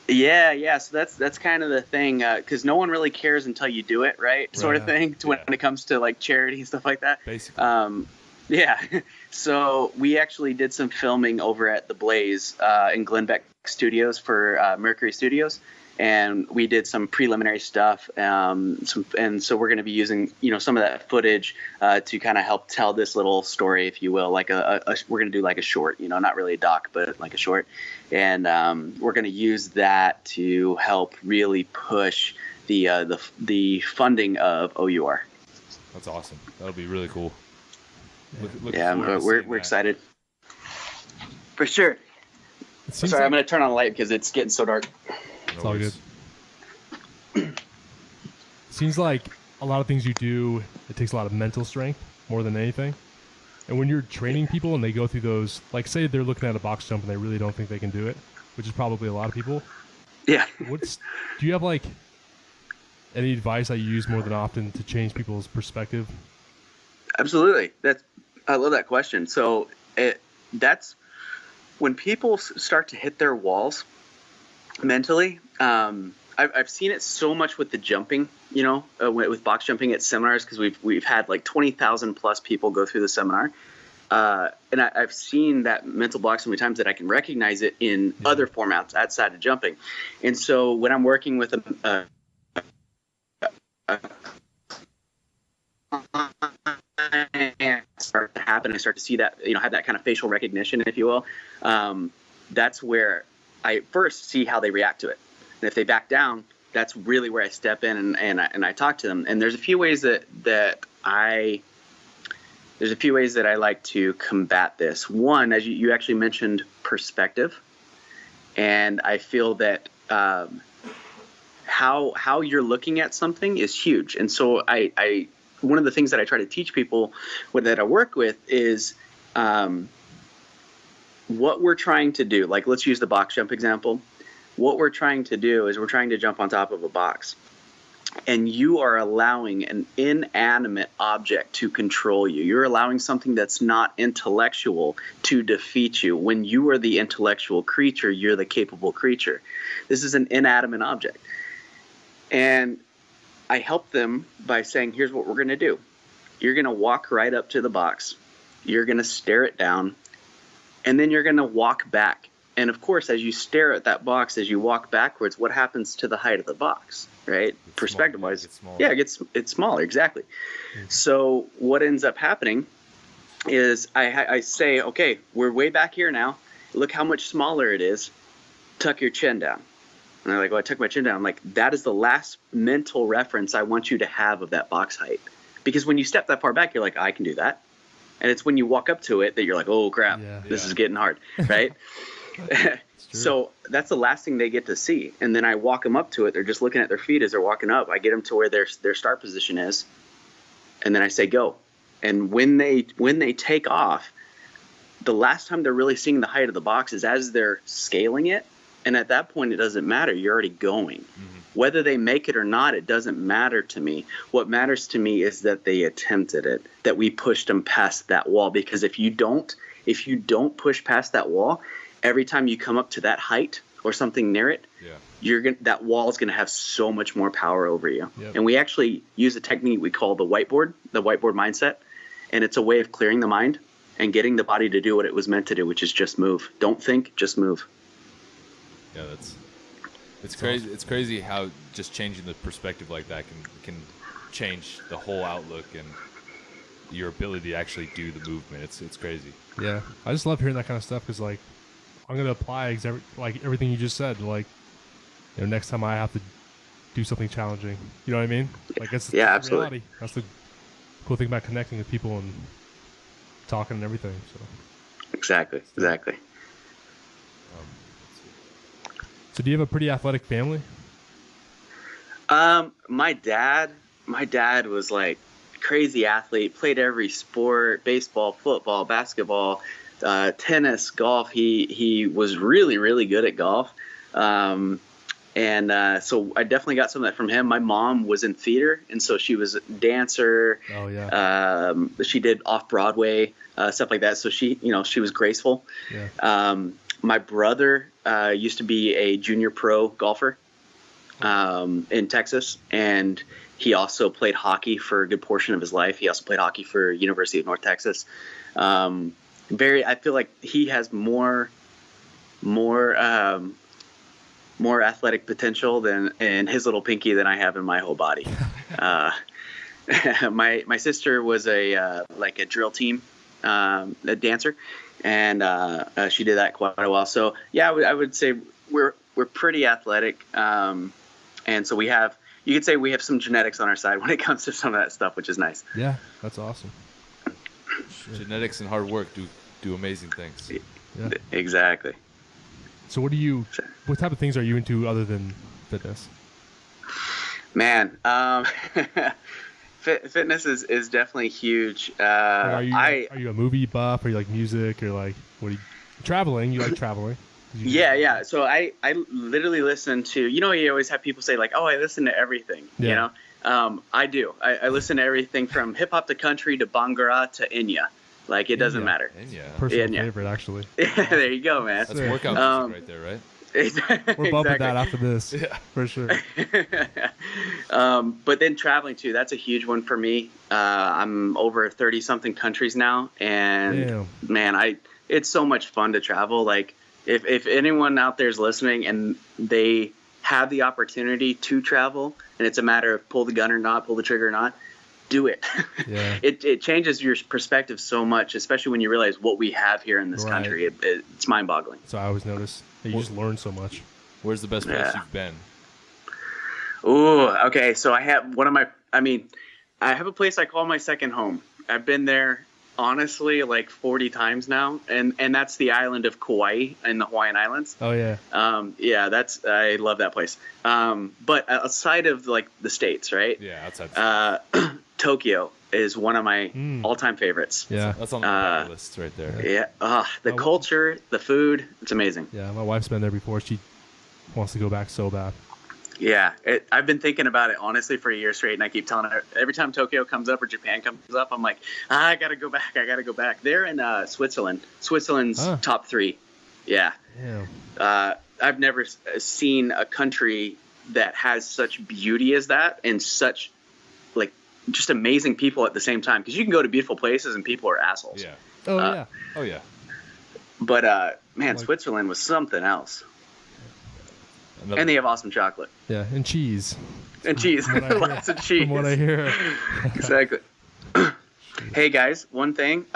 Speaker 3: Yeah. So that's kind of the thing, because no one really cares until you do it, right? Sort of thing. When it comes to like charity and stuff like that.
Speaker 1: Basically.
Speaker 3: Yeah. So we actually did some filming over at the Blaze in Glenbeck Studios for Mercury Studios. And we did some preliminary stuff, and so we're going to be using, some of that footage to kind of help tell this little story, if you will. Like we're going to do like a short, not really a doc, but like a short, and we're going to use that to help really push the funding of OUR.
Speaker 1: That's awesome. That'll be really cool.
Speaker 3: We're excited for sure. Sorry, I'm going to turn on the light because it's getting so dark.
Speaker 2: It's all good. Seems like a lot of things you do, it takes a lot of mental strength more than anything. And when you're training people and they go through those, like say they're looking at a box jump and they really don't think they can do it, which is probably a lot of people.
Speaker 3: Yeah.
Speaker 2: Do you have like any advice that you use more than often to change people's perspective?
Speaker 3: Absolutely. I love that question. So that's when people start to hit their walls mentally. I've seen it so much with the jumping, with box jumping at seminars, because we've had like 20,000 plus people go through the seminar. And I've seen that mental block so many times that I can recognize it in other formats outside of jumping. And so when I'm working with a start to happen, I start to see that, have that kind of facial recognition, if you will. That's where I first see how they react to it. And if they back down, that's really where I step in and I talk to them. And there's a few ways that there's a few ways that I like to combat this. One, as you actually mentioned, perspective. And I feel that how you're looking at something is huge. And so I one of the things that I try to teach people that I work with is what we're trying to do. Like, let's use the box jump example. What we're trying to do is we're trying to jump on top of a box. And you are allowing an inanimate object to control you. You're allowing something that's not intellectual to defeat you. When you are the intellectual creature, you're the capable creature. This is an inanimate object. And I help them by saying, here's what we're going to do. You're going to walk right up to the box. You're going to stare it down. And then you're going to walk back. And of course, as you stare at that box, as you walk backwards, what happens to the height of the box, right? Perspective-wise, it's smaller, exactly. Mm-hmm. So what ends up happening is I say, okay, we're way back here now. Look how much smaller it is. Tuck your chin down. And they're like, well, I tuck my chin down. I'm like, that is the last mental reference I want you to have of that box height. Because when you step that far back, you're like, I can do that. And it's when you walk up to it that you're like, oh, crap, this is getting hard, right? So that's the last thing they get to see. And then I walk them up to it. They're just looking at their feet as they're walking up. I get them to where their start position is. And then I say, go. And when they take off, the last time they're really seeing the height of the box is as they're scaling it. And at that point, it doesn't matter. You're already going. Mm-hmm. Whether they make it or not, it doesn't matter to me. What matters to me is that they attempted it, that we pushed them past that wall. Because if you don't push past that wall, every time you come up to that height or something near it, that wall is going to have so much more power over you. Yep. And we actually use a technique we call the whiteboard mindset. And it's a way of clearing the mind and getting the body to do what it was meant to do, which is just move. Don't think, just move.
Speaker 1: Yeah, it's crazy. It's crazy how just changing the perspective like that can change the whole outlook and your ability to actually do the movement. It's crazy.
Speaker 2: Yeah, I just love hearing that kind of stuff because like I'm gonna apply everything you just said. Like, next time I have to do something challenging, you know what I mean? Like it's
Speaker 3: absolutely.
Speaker 2: Reality. That's the cool thing about connecting with people and talking and everything. So
Speaker 3: exactly.
Speaker 2: So do you have a pretty athletic family?
Speaker 3: My dad was like crazy athlete, played every sport, baseball, football, basketball, tennis, golf. He was really, really good at golf. So I definitely got some of that from him. My mom was in theater, and so she was a dancer. Oh yeah. She did off-Broadway, stuff like that. So she was graceful. Yeah. My brother used to be a junior pro golfer in Texas, and he also played hockey for a good portion of his life. He also played hockey for University of North Texas. I feel like he has more athletic potential in his little pinky than I have in my whole body. My sister was a drill team, a dancer. And she did that quite a while. So yeah, I would say we're pretty athletic, and so you could say we have some genetics on our side when it comes to some of that stuff, which is nice.
Speaker 2: Yeah, that's awesome.
Speaker 1: Genetics and hard work do amazing things.
Speaker 2: Yeah.
Speaker 3: Exactly.
Speaker 2: So what type of things are you into other than fitness?
Speaker 3: Man, fitness is definitely huge.
Speaker 2: Are you a movie buff? Are you like music or like traveling? You like traveling?
Speaker 3: Yeah. So I literally listen to, you always have people say like, oh, I listen to everything. Yeah. I do. I listen to everything from hip hop to country to Bhangra to Enya. Like it doesn't matter.
Speaker 2: Personal favorite, actually.
Speaker 3: There you go, man.
Speaker 1: That's workout music right there, right?
Speaker 2: We're bumping that after this, for sure.
Speaker 3: But then traveling too, that's a huge one for me. I'm over 30 something countries now, and man, it's so much fun to travel. Like if anyone out there is listening and they have the opportunity to travel, and it's a matter of pull the gun or not, pull the trigger or not, do it. Yeah. It changes your perspective so much, especially when you realize what we have here in this country. It's mind-boggling.
Speaker 2: So I always notice that you just learn so much.
Speaker 1: Where's the best place you've been?
Speaker 3: Ooh, okay. So I have a place I call my second home. I've been there honestly like 40 times now, and that's the island of Kauai in the Hawaiian Islands.
Speaker 2: Oh yeah.
Speaker 3: Yeah, I love that place. But outside of like the States, right?
Speaker 1: Yeah, outside.
Speaker 3: Tokyo is one of my all-time favorites.
Speaker 2: Yeah.
Speaker 1: That's on the bucket list right there.
Speaker 3: Yeah. The culture, the food, it's amazing.
Speaker 2: Yeah, my wife's been there before. She wants to go back so bad.
Speaker 3: Yeah, I've been thinking about it honestly for a year straight, and I keep telling her every time Tokyo comes up or Japan comes up, I'm like, I gotta go back. They're in Switzerland. Switzerland's top 3. Yeah. I've never seen a country that has such beauty as that, and such like just amazing people at the same time. Because you can go to beautiful places and people are assholes.
Speaker 1: Yeah.
Speaker 2: Oh yeah.
Speaker 3: But man, Switzerland was something else. And they have awesome chocolate.
Speaker 2: Yeah, and cheese.
Speaker 3: Lots of cheese.
Speaker 2: From what I hear.
Speaker 3: Exactly. Hey guys, one thing.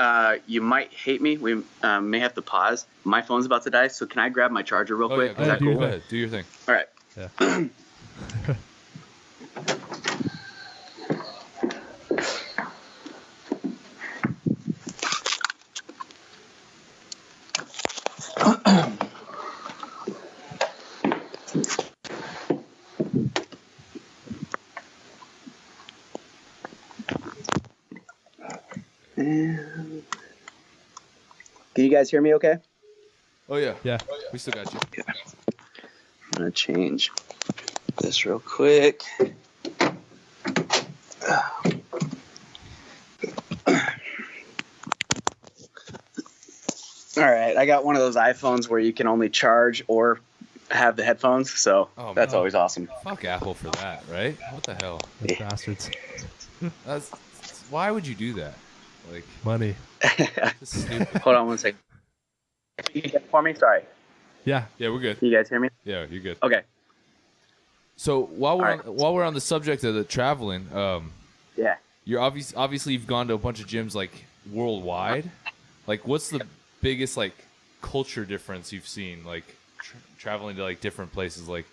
Speaker 3: You might hate me. We may have to pause. My phone's about to die, so can I grab my charger real quick?
Speaker 1: Yeah,
Speaker 3: Is that cool?
Speaker 1: Go ahead. Do your thing.
Speaker 3: All right.
Speaker 2: Yeah.
Speaker 3: Can you guys hear me okay?
Speaker 1: Oh yeah.
Speaker 2: Yeah.
Speaker 1: We still got you.
Speaker 3: I'm going to change this real quick. All right, I got one of those iPhones where you can only charge or have the headphones, so that's always awesome.
Speaker 1: Fuck Apple for that, right? What the hell?
Speaker 2: Those bastards.
Speaker 1: Why would you do that? Like
Speaker 2: Money.
Speaker 1: this is stupid.
Speaker 3: Hold on one second. You get it for me? Sorry.
Speaker 2: Yeah.
Speaker 1: Yeah, we're good.
Speaker 3: Can you guys hear me?
Speaker 1: Yeah, you're good.
Speaker 3: Okay.
Speaker 1: So while we're
Speaker 3: All right.
Speaker 1: on the subject of the traveling,
Speaker 3: Yeah.
Speaker 1: you're obviously you've gone to a bunch of gyms like worldwide. Like, what's the biggest like culture difference you've seen like traveling to like different places? Like,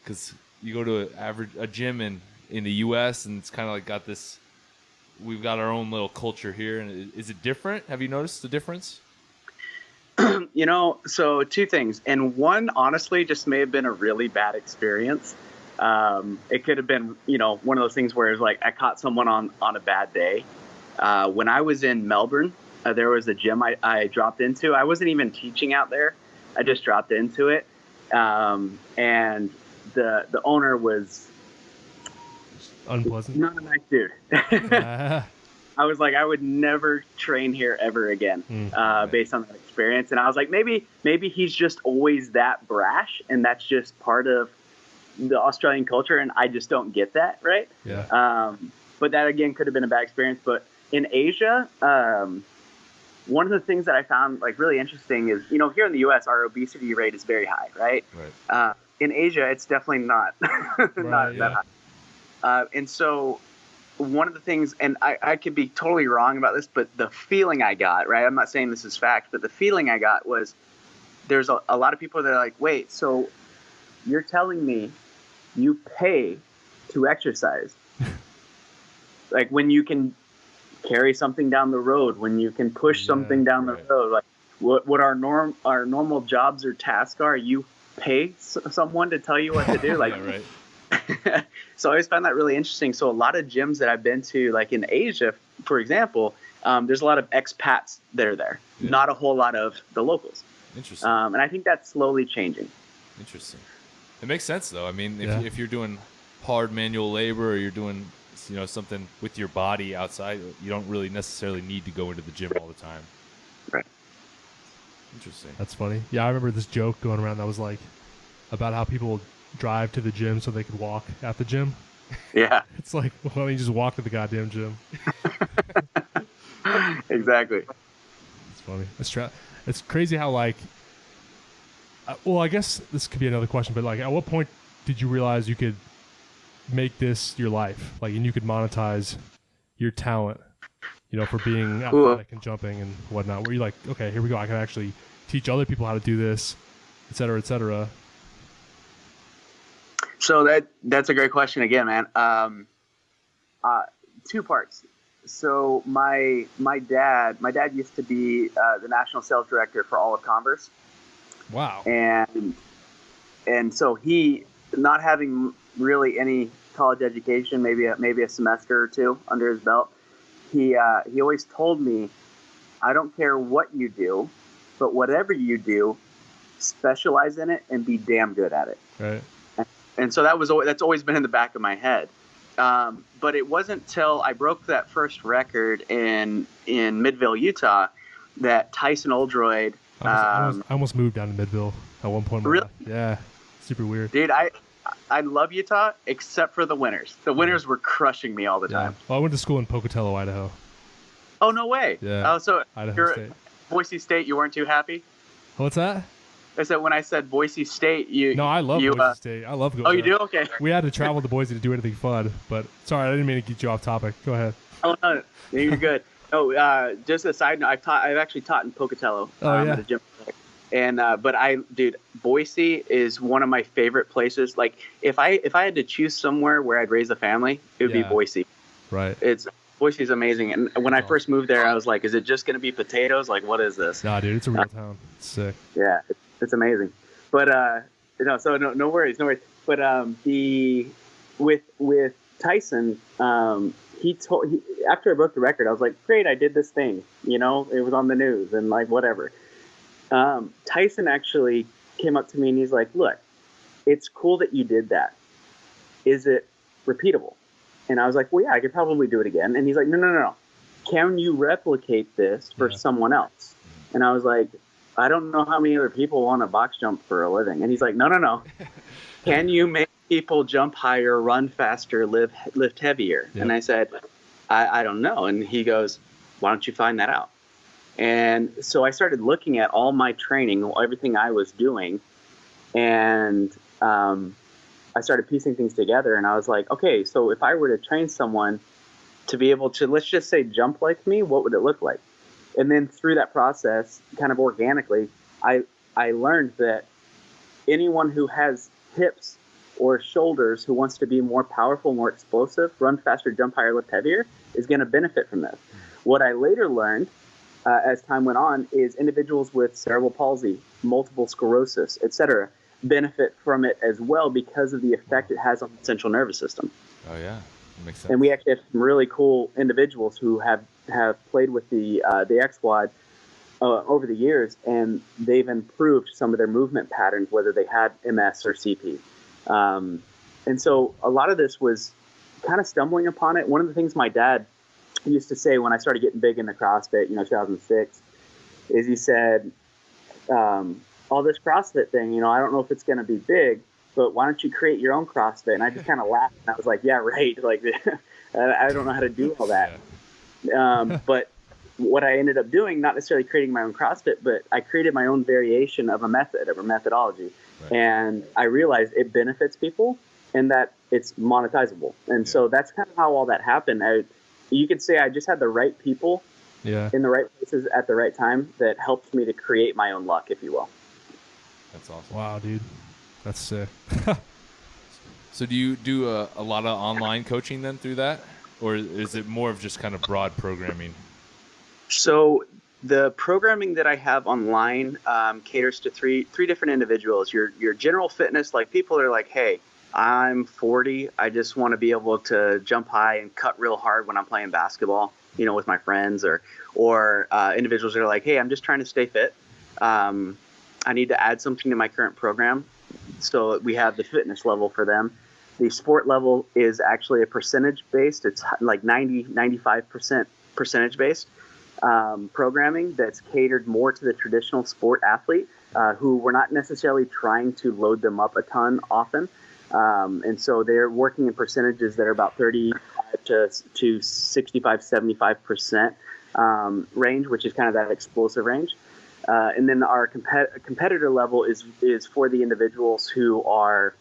Speaker 1: because you go to a gym in the U.S. and it's kind of like got this. We've got our own little culture here, and is it different? Have you noticed the difference?
Speaker 3: So 2 things, and one honestly just may have been a really bad experience. It could have been, one of those things where it's like I caught someone on a bad day. When I was in Melbourne, there was a gym I dropped into. I wasn't even teaching out there. I just dropped into it. And the owner was
Speaker 2: Unpleasant.
Speaker 3: not a nice dude. I was like, I would never train here ever again, based on that experience. And I was like, maybe he's just always that brash, and that's just part of the Australian culture, and I just don't get that, right?
Speaker 2: Yeah.
Speaker 3: But that again could have been a bad experience. But in Asia, one of the things that I found like really interesting is, here in the U.S. our obesity rate is very high, right?
Speaker 1: Right.
Speaker 3: In Asia, it's definitely not not that high. And so one of the things, and I could be totally wrong about this, but the feeling I got, right? I'm not saying this is fact, but the feeling I got was there's a lot of people that are like, wait, so you're telling me you pay to exercise? Like when you can carry something down the road, when you can push something down the road, like what our normal jobs or tasks are, you pay someone to tell you what to do. Like,
Speaker 1: yeah, right.
Speaker 3: So I always found that really interesting. So a lot of gyms that I've been to, like in Asia, for example, there's a lot of expats that are there, not a whole lot of the locals.
Speaker 1: Interesting.
Speaker 3: And I think that's slowly changing.
Speaker 1: Interesting. It makes sense though. I mean, if you're doing hard manual labor or you're doing something with your body outside, you don't really necessarily need to go into the gym all the time.
Speaker 3: Right.
Speaker 1: Interesting.
Speaker 2: That's funny. Yeah, I remember this joke going around that was like about how people drive to the gym so they could walk at the gym.
Speaker 3: Yeah.
Speaker 2: It's like, why don't you just walk to the goddamn gym?
Speaker 3: Exactly.
Speaker 2: It's funny. It's crazy how like, well, I guess this could be another question, but like, at what point did you realize you could make this your life? Like, and you could monetize your talent, for being athletic and jumping and whatnot, where you're like, okay, here we go. I can actually teach other people how to do this, et cetera, et cetera.
Speaker 3: So that's a great question again, man. 2 parts. So my dad used to be the national sales director for all of Converse.
Speaker 2: Wow.
Speaker 3: And so he, not having really any college education, maybe a semester or two under his belt, he always told me, I don't care what you do, but whatever you do, specialize in it and be damn good at it.
Speaker 2: Right.
Speaker 3: And so that's always been in the back of my head. But it wasn't till I broke that first record in Midville, Utah, that Tyson Oldroyd.
Speaker 2: I almost moved down to Midville at one point.
Speaker 3: Really?
Speaker 2: Yeah. Super weird.
Speaker 3: Dude, I love Utah except for the winters. The winters were crushing me all the time.
Speaker 2: Well, I went to school in Pocatello, Idaho.
Speaker 3: Oh, no way.
Speaker 2: Yeah.
Speaker 3: Oh, so
Speaker 2: Idaho State.
Speaker 3: Boise State, you weren't too happy?
Speaker 2: What's that?
Speaker 3: I said when I said Boise State,
Speaker 2: No, I love Boise State. I love going.
Speaker 3: Oh, you
Speaker 2: there.
Speaker 3: do? Okay.
Speaker 2: We had to travel to Boise to do anything fun, but sorry, I didn't mean to get you off topic. Go ahead.
Speaker 3: Oh, no, you're good. Oh, just a side note, I've actually taught in Pocatello.
Speaker 2: Oh, yeah.
Speaker 3: At a gym. And but Boise is one of my favorite places. Like if I had to choose somewhere where I'd raise a family, it would be Boise.
Speaker 2: Right.
Speaker 3: Boise's amazing. And when I first moved there, I was like, is it just going to be potatoes? Like, what is this?
Speaker 2: Nah, dude, it's a real town. It's sick.
Speaker 3: Yeah, it's amazing. But no worries. But with Tyson, after I broke the record, I was like, great, I did this thing. You know, it was on the news and like whatever. Tyson actually came up to me and he's like, look, it's cool that you did that. Is it repeatable? And I was like, well, yeah, I could probably do it again. And he's like, no. Can you replicate this for someone else? And I was like, I don't know how many other people want to box jump for a living. And he's like, no. Can you make people jump higher, run faster, lift heavier? Yeah. And I said, I don't know. And he goes, why don't you find that out? And so I started looking at all my training, everything I was doing, and I started piecing things together. And I was like, okay, so if I were to train someone to be able to, let's just say, jump like me, what would it look like? And then through that process, kind of organically, I learned that anyone who has hips or shoulders who wants to be more powerful, more explosive, run faster, jump higher, lift heavier, is going to benefit from this. What I later learned as time went on is individuals with cerebral palsy, multiple sclerosis, etc., benefit from it as well because of the effect it has on the central nervous system.
Speaker 1: Oh, yeah. That makes sense.
Speaker 3: And we actually have some really cool individuals who have played with the X-Quad over the years, and they've improved some of their movement patterns, whether they had MS or CP. And so a lot of this was kind of stumbling upon it. One of the things my dad used to say when I started getting big into CrossFit, 2006, is he said, all this CrossFit thing, I don't know if it's going to be big, but why don't you create your own CrossFit? And I just kind of laughed, and I was like, yeah, right. Like, I don't know how to do all that. But what I ended up doing, not necessarily creating my own CrossFit, but I created my own variation of a methodology. Right. And I realized it benefits people and that it's monetizable. And so that's kind of how all that happened. You could say I just had the right people in the right places at the right time that helped me to create my own luck, if you will.
Speaker 1: That's awesome.
Speaker 2: Wow, dude. That's sick.
Speaker 1: So do you do a lot of online coaching then through that? Or is it more of just kind of broad programming?
Speaker 3: So the programming that I have online caters to three different individuals. Your general fitness, like people are like, hey, I'm 40. I just want to be able to jump high and cut real hard when I'm playing basketball, with my friends, or individuals that are like, hey, I'm just trying to stay fit. I need to add something to my current program. So we have the fitness level for them. The sport level is actually a percentage based. It's like 95% percentage based programming that's catered more to the traditional sport athlete who we're not necessarily trying to load them up a ton often. And so they're working in percentages that are about 35 to 65, 75% range, which is kind of that explosive range. And then our competitor level is for the individuals who are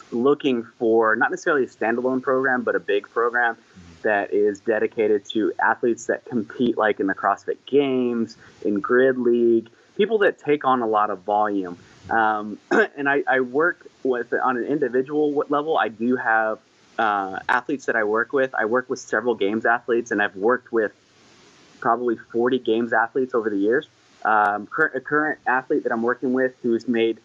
Speaker 3: looking for not necessarily a standalone program, but a big program that is dedicated to athletes that compete like in the CrossFit Games, in Grid League, people that take on a lot of volume. And I work with, on an individual level, I do have athletes that I work with several games athletes, and I've worked with probably 40 games athletes over the years. A current athlete that I'm working with who's made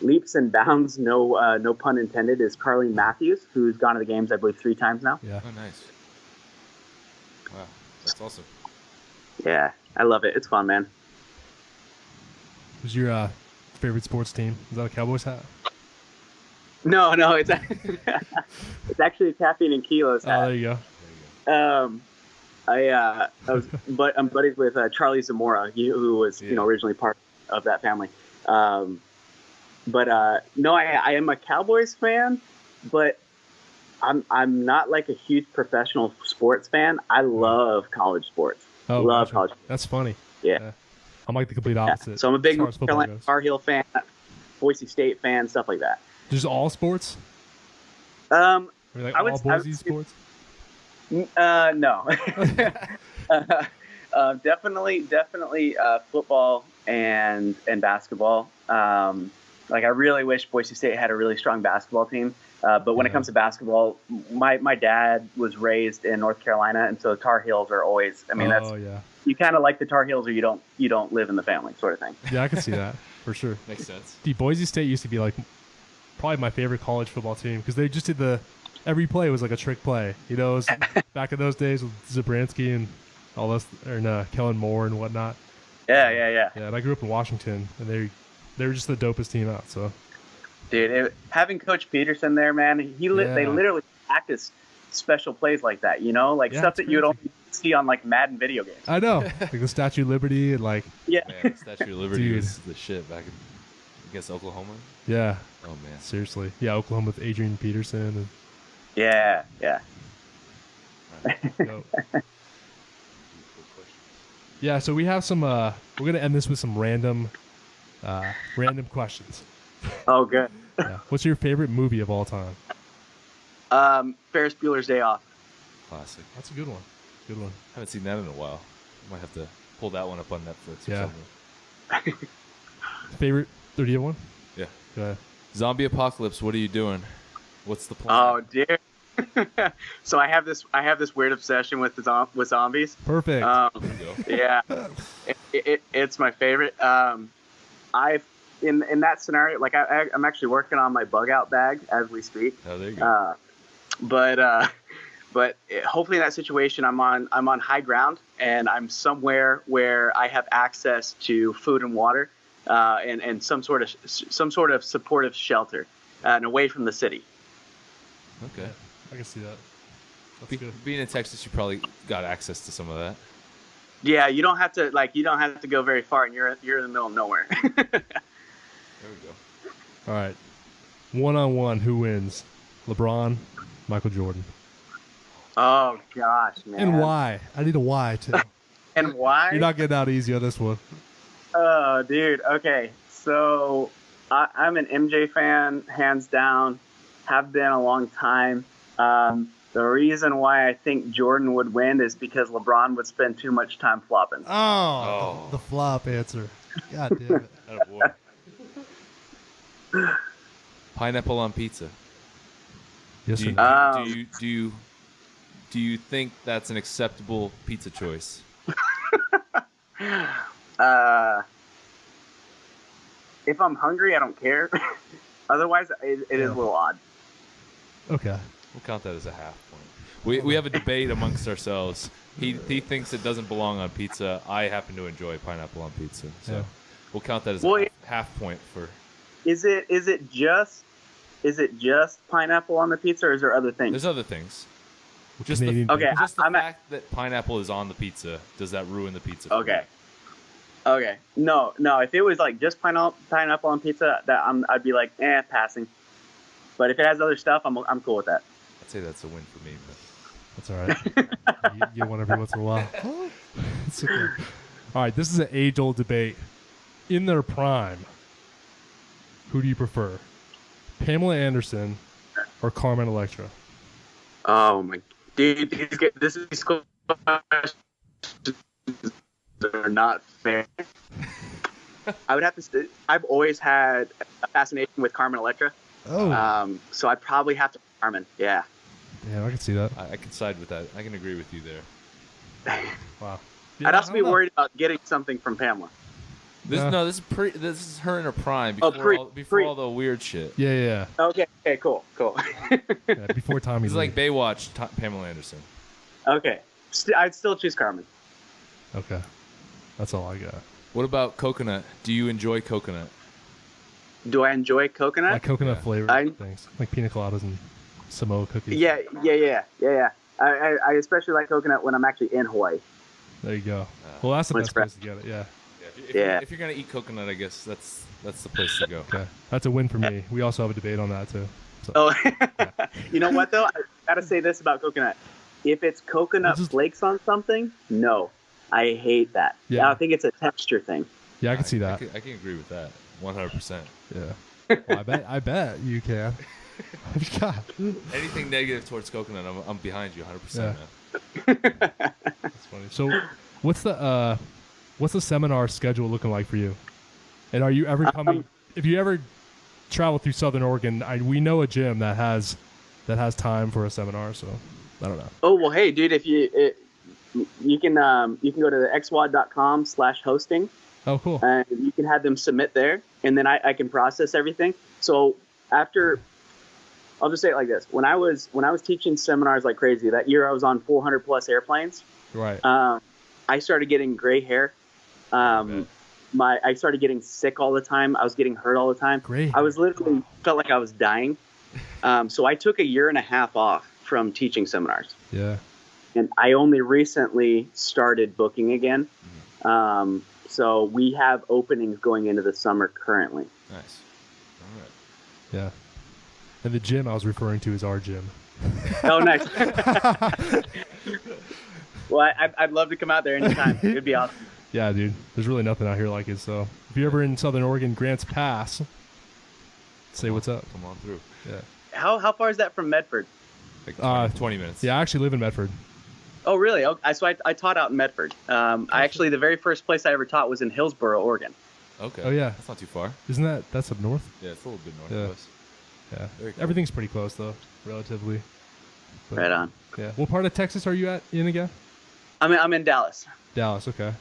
Speaker 3: leaps and bounds, no pun intended, is Carleen Matthews, who's gone to the games, I believe, 3 times now.
Speaker 2: Yeah.
Speaker 1: Oh, nice. Wow, that's awesome.
Speaker 3: Yeah, I love it. It's fun, man.
Speaker 2: Who's your favorite sports team? Is that a Cowboys hat?
Speaker 3: No, it's it's actually a caffeine and kilos hat.
Speaker 2: Oh, there you go.
Speaker 3: I'm buddies with Charlie Zamora, who was originally part of that family. No, I am a Cowboys fan, but I'm not like a huge professional sports fan. I love college sports.
Speaker 2: Oh,
Speaker 3: love
Speaker 2: gotcha.
Speaker 3: college sports.
Speaker 2: That's funny.
Speaker 3: Yeah.
Speaker 2: I'm like the complete opposite.
Speaker 3: Yeah. So I'm a big
Speaker 2: as far as football
Speaker 3: Carolina
Speaker 2: goes.
Speaker 3: Tar Heel fan, Boise State fan, stuff like that.
Speaker 2: Just all sports?
Speaker 3: Or
Speaker 2: like
Speaker 3: I would-
Speaker 2: all
Speaker 3: I would
Speaker 2: Boise
Speaker 3: say-
Speaker 2: sports?
Speaker 3: No. Definitely football and basketball. Like I really wish Boise State had a really strong basketball team. But when it comes to basketball, my dad was raised in North Carolina, and so Tar Heels are always. I mean, you kind of like the Tar Heels, or you don't live in the family, sort of thing.
Speaker 2: Yeah, I can see that for sure.
Speaker 1: Makes sense.
Speaker 2: Dude, Boise State used to be like probably my favorite college football team because they just did every play was like a trick play. It was back in those days with Zabransky and all this, or Kellen Moore and whatnot.
Speaker 3: Yeah.
Speaker 2: Yeah, and I grew up in Washington, and they were just the dopest team out. So,
Speaker 3: dude, having Coach Peterson there, man, they literally practice special plays like that. Stuff that you would only see on like Madden video games.
Speaker 2: I know, like the Statue of Liberty and like.
Speaker 3: Yeah.
Speaker 1: Man, the Statue of Liberty
Speaker 2: Dude.
Speaker 1: was the shit back against Oklahoma.
Speaker 2: Yeah.
Speaker 1: Oh man.
Speaker 2: Seriously. Yeah, Oklahoma with Adrian Peterson. And,
Speaker 3: Yeah.
Speaker 2: Dope. Yeah, so we have some. We're gonna end this with some random questions.
Speaker 3: Oh, good.
Speaker 2: Yeah. What's your favorite movie of all time?
Speaker 3: Ferris Bueller's Day Off.
Speaker 1: Classic.
Speaker 2: That's a good one. Good one.
Speaker 1: Haven't seen that in a while. Might have to pull that one up on Netflix or
Speaker 2: Yeah.
Speaker 1: something.
Speaker 2: Favorite? Or do you have one?
Speaker 1: Yeah.
Speaker 2: Go ahead.
Speaker 1: Zombie apocalypse. What are you doing? What's the plan?
Speaker 3: Oh, dude. So I have this weird obsession with zombies.
Speaker 2: Perfect.
Speaker 1: There you go.
Speaker 3: Yeah, it's my favorite. In that scenario, like I'm actually working on my bug out bag as we speak.
Speaker 1: Oh, there you go.
Speaker 3: But hopefully in that situation, I'm on high ground and I'm somewhere where I have access to food and water, and some sort of supportive shelter, and away from the city.
Speaker 1: Okay.
Speaker 2: I can see that. That's good.
Speaker 1: Being in Texas, you probably got access to some of that.
Speaker 3: Yeah, you don't have to go very far, and you're in the middle of nowhere.
Speaker 1: There we go.
Speaker 2: All right. 1-on-1, who wins? LeBron, Michael Jordan.
Speaker 3: Oh gosh, man.
Speaker 2: And why? I need a why too.
Speaker 3: And why?
Speaker 2: You're not getting out easy on this one.
Speaker 3: Oh, dude. Okay, so I'm an MJ fan, hands down. Have been a long time. The reason why I think Jordan would win is because LeBron would spend too much time flopping.
Speaker 2: Oh. The flop answer. God damn it.
Speaker 1: Oh, boy. Pineapple on pizza.
Speaker 2: Yes,
Speaker 1: Do
Speaker 2: sir.
Speaker 1: you, do you think that's an acceptable pizza choice?
Speaker 3: If I'm hungry, I don't care. Otherwise, it is a little odd.
Speaker 2: Okay.
Speaker 1: We'll count that as a half point. We have a debate amongst ourselves. He thinks it doesn't belong on pizza. I happen to enjoy pineapple on pizza. So
Speaker 2: Yeah.
Speaker 1: we'll count that as a half point for...
Speaker 3: Is it just pineapple on the pizza, or is there other things?
Speaker 1: There's other things.
Speaker 2: Just
Speaker 1: Just
Speaker 3: Okay,
Speaker 1: the fact that pineapple is on the pizza, does that ruin the pizza? for
Speaker 3: Okay.
Speaker 1: you?
Speaker 3: Okay. No. If it was like just pineapple on pizza, I'd be like, passing. But if it has other stuff, I'm cool with that.
Speaker 1: I'd say that's a win for me. But...
Speaker 2: That's all right. you get one every once in a while. It's okay. All right, this is an age-old debate. In their prime, who do you prefer? Pamela Anderson or Carmen Electra?
Speaker 3: Oh my, dude, these questions are not fair. I would have to say, I've always had a fascination with Carmen Electra.
Speaker 2: Oh.
Speaker 3: So I'd probably have to Carmen. Yeah.
Speaker 2: Yeah, I can see that.
Speaker 1: I can side with that. I can agree with you there.
Speaker 2: Wow.
Speaker 3: I'd also be worried about getting something from Pamela.
Speaker 1: This is her in her prime before all the weird shit.
Speaker 2: Yeah.
Speaker 3: Okay, cool.
Speaker 2: Yeah, before Tommy.
Speaker 1: It's like Baywatch, Pamela Anderson.
Speaker 3: Okay, I'd still choose Carmen.
Speaker 2: Okay, that's all I got.
Speaker 1: What about coconut? Do you enjoy coconut?
Speaker 3: Do I enjoy coconut?
Speaker 2: Like coconut flavored things, like pina coladas and Samoa cookies.
Speaker 3: Yeah. I especially like coconut when I'm actually in Hawaii.
Speaker 2: There you go. Well, that's the best place to get it. Yeah.
Speaker 1: If you're gonna eat coconut, I guess that's the place to go.
Speaker 2: Okay, that's a win for me. We also have a debate on that too. So.
Speaker 3: Oh, you know what though? I gotta say this about coconut. If it's coconut flakes on something, no, I hate that.
Speaker 2: Yeah.
Speaker 3: I think it's a texture thing.
Speaker 2: Yeah, I can see that.
Speaker 1: I can agree with that 100%.
Speaker 2: Yeah. Well, I bet you can. God.
Speaker 1: Anything negative towards coconut, I'm behind you 100%.
Speaker 2: Yeah.
Speaker 1: Man.
Speaker 2: That's funny. So, what's the seminar schedule looking like for you? And are you ever coming? If you ever travel through Southern Oregon, we know a gym that has time for a seminar. So I don't know.
Speaker 3: Oh well, hey dude, if you can go to the xwad.com/hosting.
Speaker 2: Oh, cool.
Speaker 3: And you can have them submit there, and then I can process everything. So after, I'll just say it like this: when I was teaching seminars like crazy, that year I was on 400 plus airplanes.
Speaker 2: Right.
Speaker 3: I started getting gray hair. I started getting sick all the time. I was getting hurt all the time.
Speaker 2: Gray.
Speaker 3: I was literally felt like I was dying. So I took a year and a half off from teaching seminars.
Speaker 2: Yeah. And
Speaker 3: I only recently started booking again. So we have openings going into the summer currently.
Speaker 1: Nice. All right.
Speaker 2: Yeah. And the gym I was referring to is our gym.
Speaker 3: Oh, nice. Well, I'd love to come out there anytime. It'd be awesome.
Speaker 2: Yeah, dude. There's really nothing out here like it. So if you're ever in Southern Oregon, Grants Pass, say what's up.
Speaker 1: Come on through.
Speaker 2: Yeah.
Speaker 3: How far is that from Medford?
Speaker 1: Like 20 minutes.
Speaker 2: Yeah, I actually live in Medford.
Speaker 3: Oh, really? So I taught out in Medford. The very first place I ever taught was in Hillsboro, Oregon.
Speaker 1: Okay.
Speaker 2: Oh, yeah.
Speaker 1: That's not too far.
Speaker 2: Isn't that's up north?
Speaker 1: Yeah, it's a little bit north of us.
Speaker 2: Yeah.
Speaker 1: Very cool.
Speaker 2: Everything's pretty close, though, relatively. But,
Speaker 3: right on.
Speaker 2: Yeah. What part of Texas are you in again?
Speaker 3: I'm in Dallas.
Speaker 2: Dallas, okay.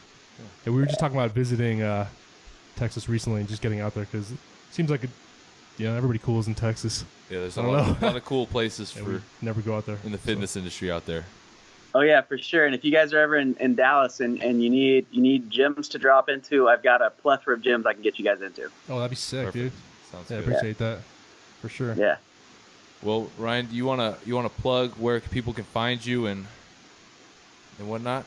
Speaker 2: Yeah, we were just talking about visiting Texas recently and just getting out there because it seems like everybody cool is in Texas.
Speaker 1: Yeah, there's a lot of cool places for
Speaker 2: never go out there
Speaker 1: in the fitness industry out there.
Speaker 3: Oh yeah, for sure. And if you guys are ever in Dallas and you need gyms to drop into, I've got a plethora of gyms I can get you guys into.
Speaker 2: Oh, that'd be sick,
Speaker 1: Perfect.
Speaker 2: dude.
Speaker 1: Sounds
Speaker 2: I
Speaker 1: good.
Speaker 2: appreciate that for sure.
Speaker 3: Yeah.
Speaker 1: Well, Ryan, do you wanna plug where people can find you and whatnot?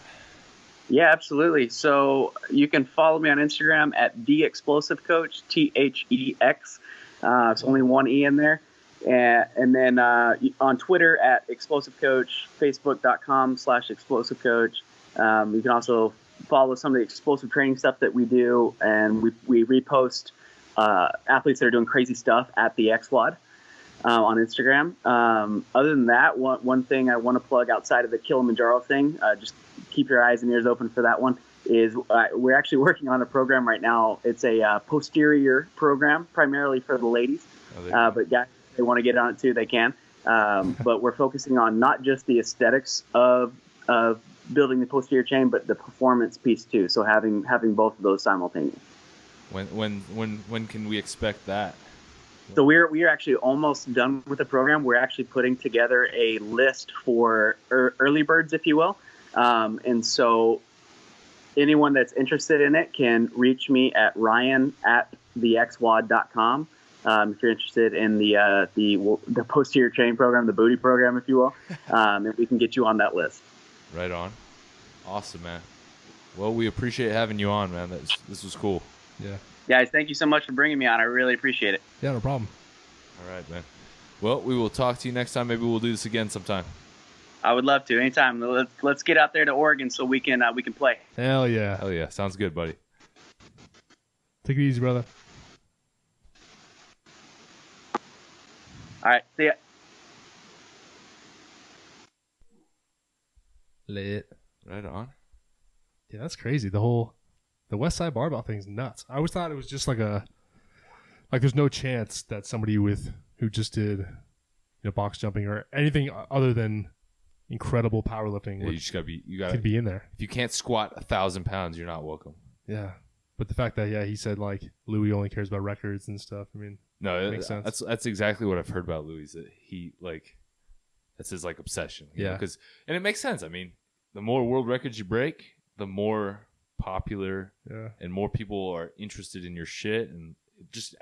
Speaker 3: Yeah, absolutely. So you can follow me on Instagram at TheXplosiveCoach, THEX. It's only one E in there. And then on Twitter at ExplosiveCoach, Facebook.com/ExplosiveCoach. You can also follow some of the explosive training stuff that we do, and we repost athletes that are doing crazy stuff at the XWAD on Instagram. Other than that, one thing I want to plug outside of the Kilimanjaro thing, just keep your eyes and ears open for that one, is we're actually working on a program right now. It's a posterior program, primarily for the ladies. But guys, if they want to get on it too, they can. But we're focusing on not just the aesthetics of building the posterior chain, but the performance piece too. So having both of those simultaneous.
Speaker 1: When can we expect that?
Speaker 3: So we're actually almost done with the program. We're actually putting together a list for early birds, if you will. And so anyone that's interested in it can reach me at ryan@thexwad.com. If you're interested in the posterior chain program, the booty program, if you will, and we can get you on that list.
Speaker 1: Right on. Awesome, man. Well, we appreciate having you on, man. This was cool.
Speaker 2: Yeah.
Speaker 3: Guys, thank you so much for bringing me on. I really appreciate it.
Speaker 2: Yeah, no problem.
Speaker 1: All right, man. Well, we will talk to you next time. Maybe we'll do this again sometime.
Speaker 3: I would love to. Anytime. Let's get out there to Oregon so we can play.
Speaker 2: Hell yeah.
Speaker 1: Hell yeah. Sounds good, buddy.
Speaker 2: Take it easy, brother.
Speaker 3: All right. See ya.
Speaker 2: Lit.
Speaker 1: Right on.
Speaker 2: Yeah, that's crazy. The Westside Barbell thing's nuts. I always thought it was just like there's no chance that somebody who just did box jumping or anything other than incredible powerlifting.
Speaker 1: Yeah, you just gotta
Speaker 2: could be in there.
Speaker 1: If you can't squat 1,000 pounds, you're not welcome.
Speaker 2: Yeah. But the fact that, he said, like, Louie only cares about records and stuff. I mean,
Speaker 1: no,
Speaker 2: makes sense.
Speaker 1: That's exactly what I've heard about Louie. That he, like, that's his, like, obsession. You know? And it makes sense. I mean, the more world records you break, the more popular and more people are interested in your shit. And it just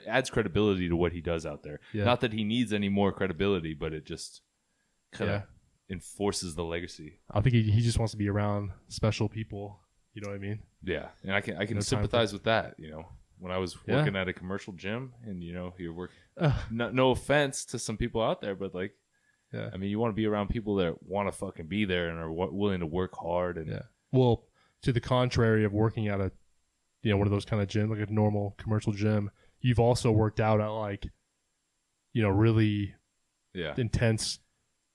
Speaker 1: adds credibility to what he does out there. Yeah. Not that he needs any more credibility, but it just kind of enforces the legacy.
Speaker 2: I think he just wants to be around special people. You know what I mean?
Speaker 1: Yeah, and I can sympathize with that. You know, when I was working at a commercial gym, and you work. No offense to some people out there, but like, I mean, you want to be around people that want to fucking be there and are willing to work hard. And
Speaker 2: well, to the contrary of working at a, one of those kind of gym, like a normal commercial gym, you've also worked out at like, really intense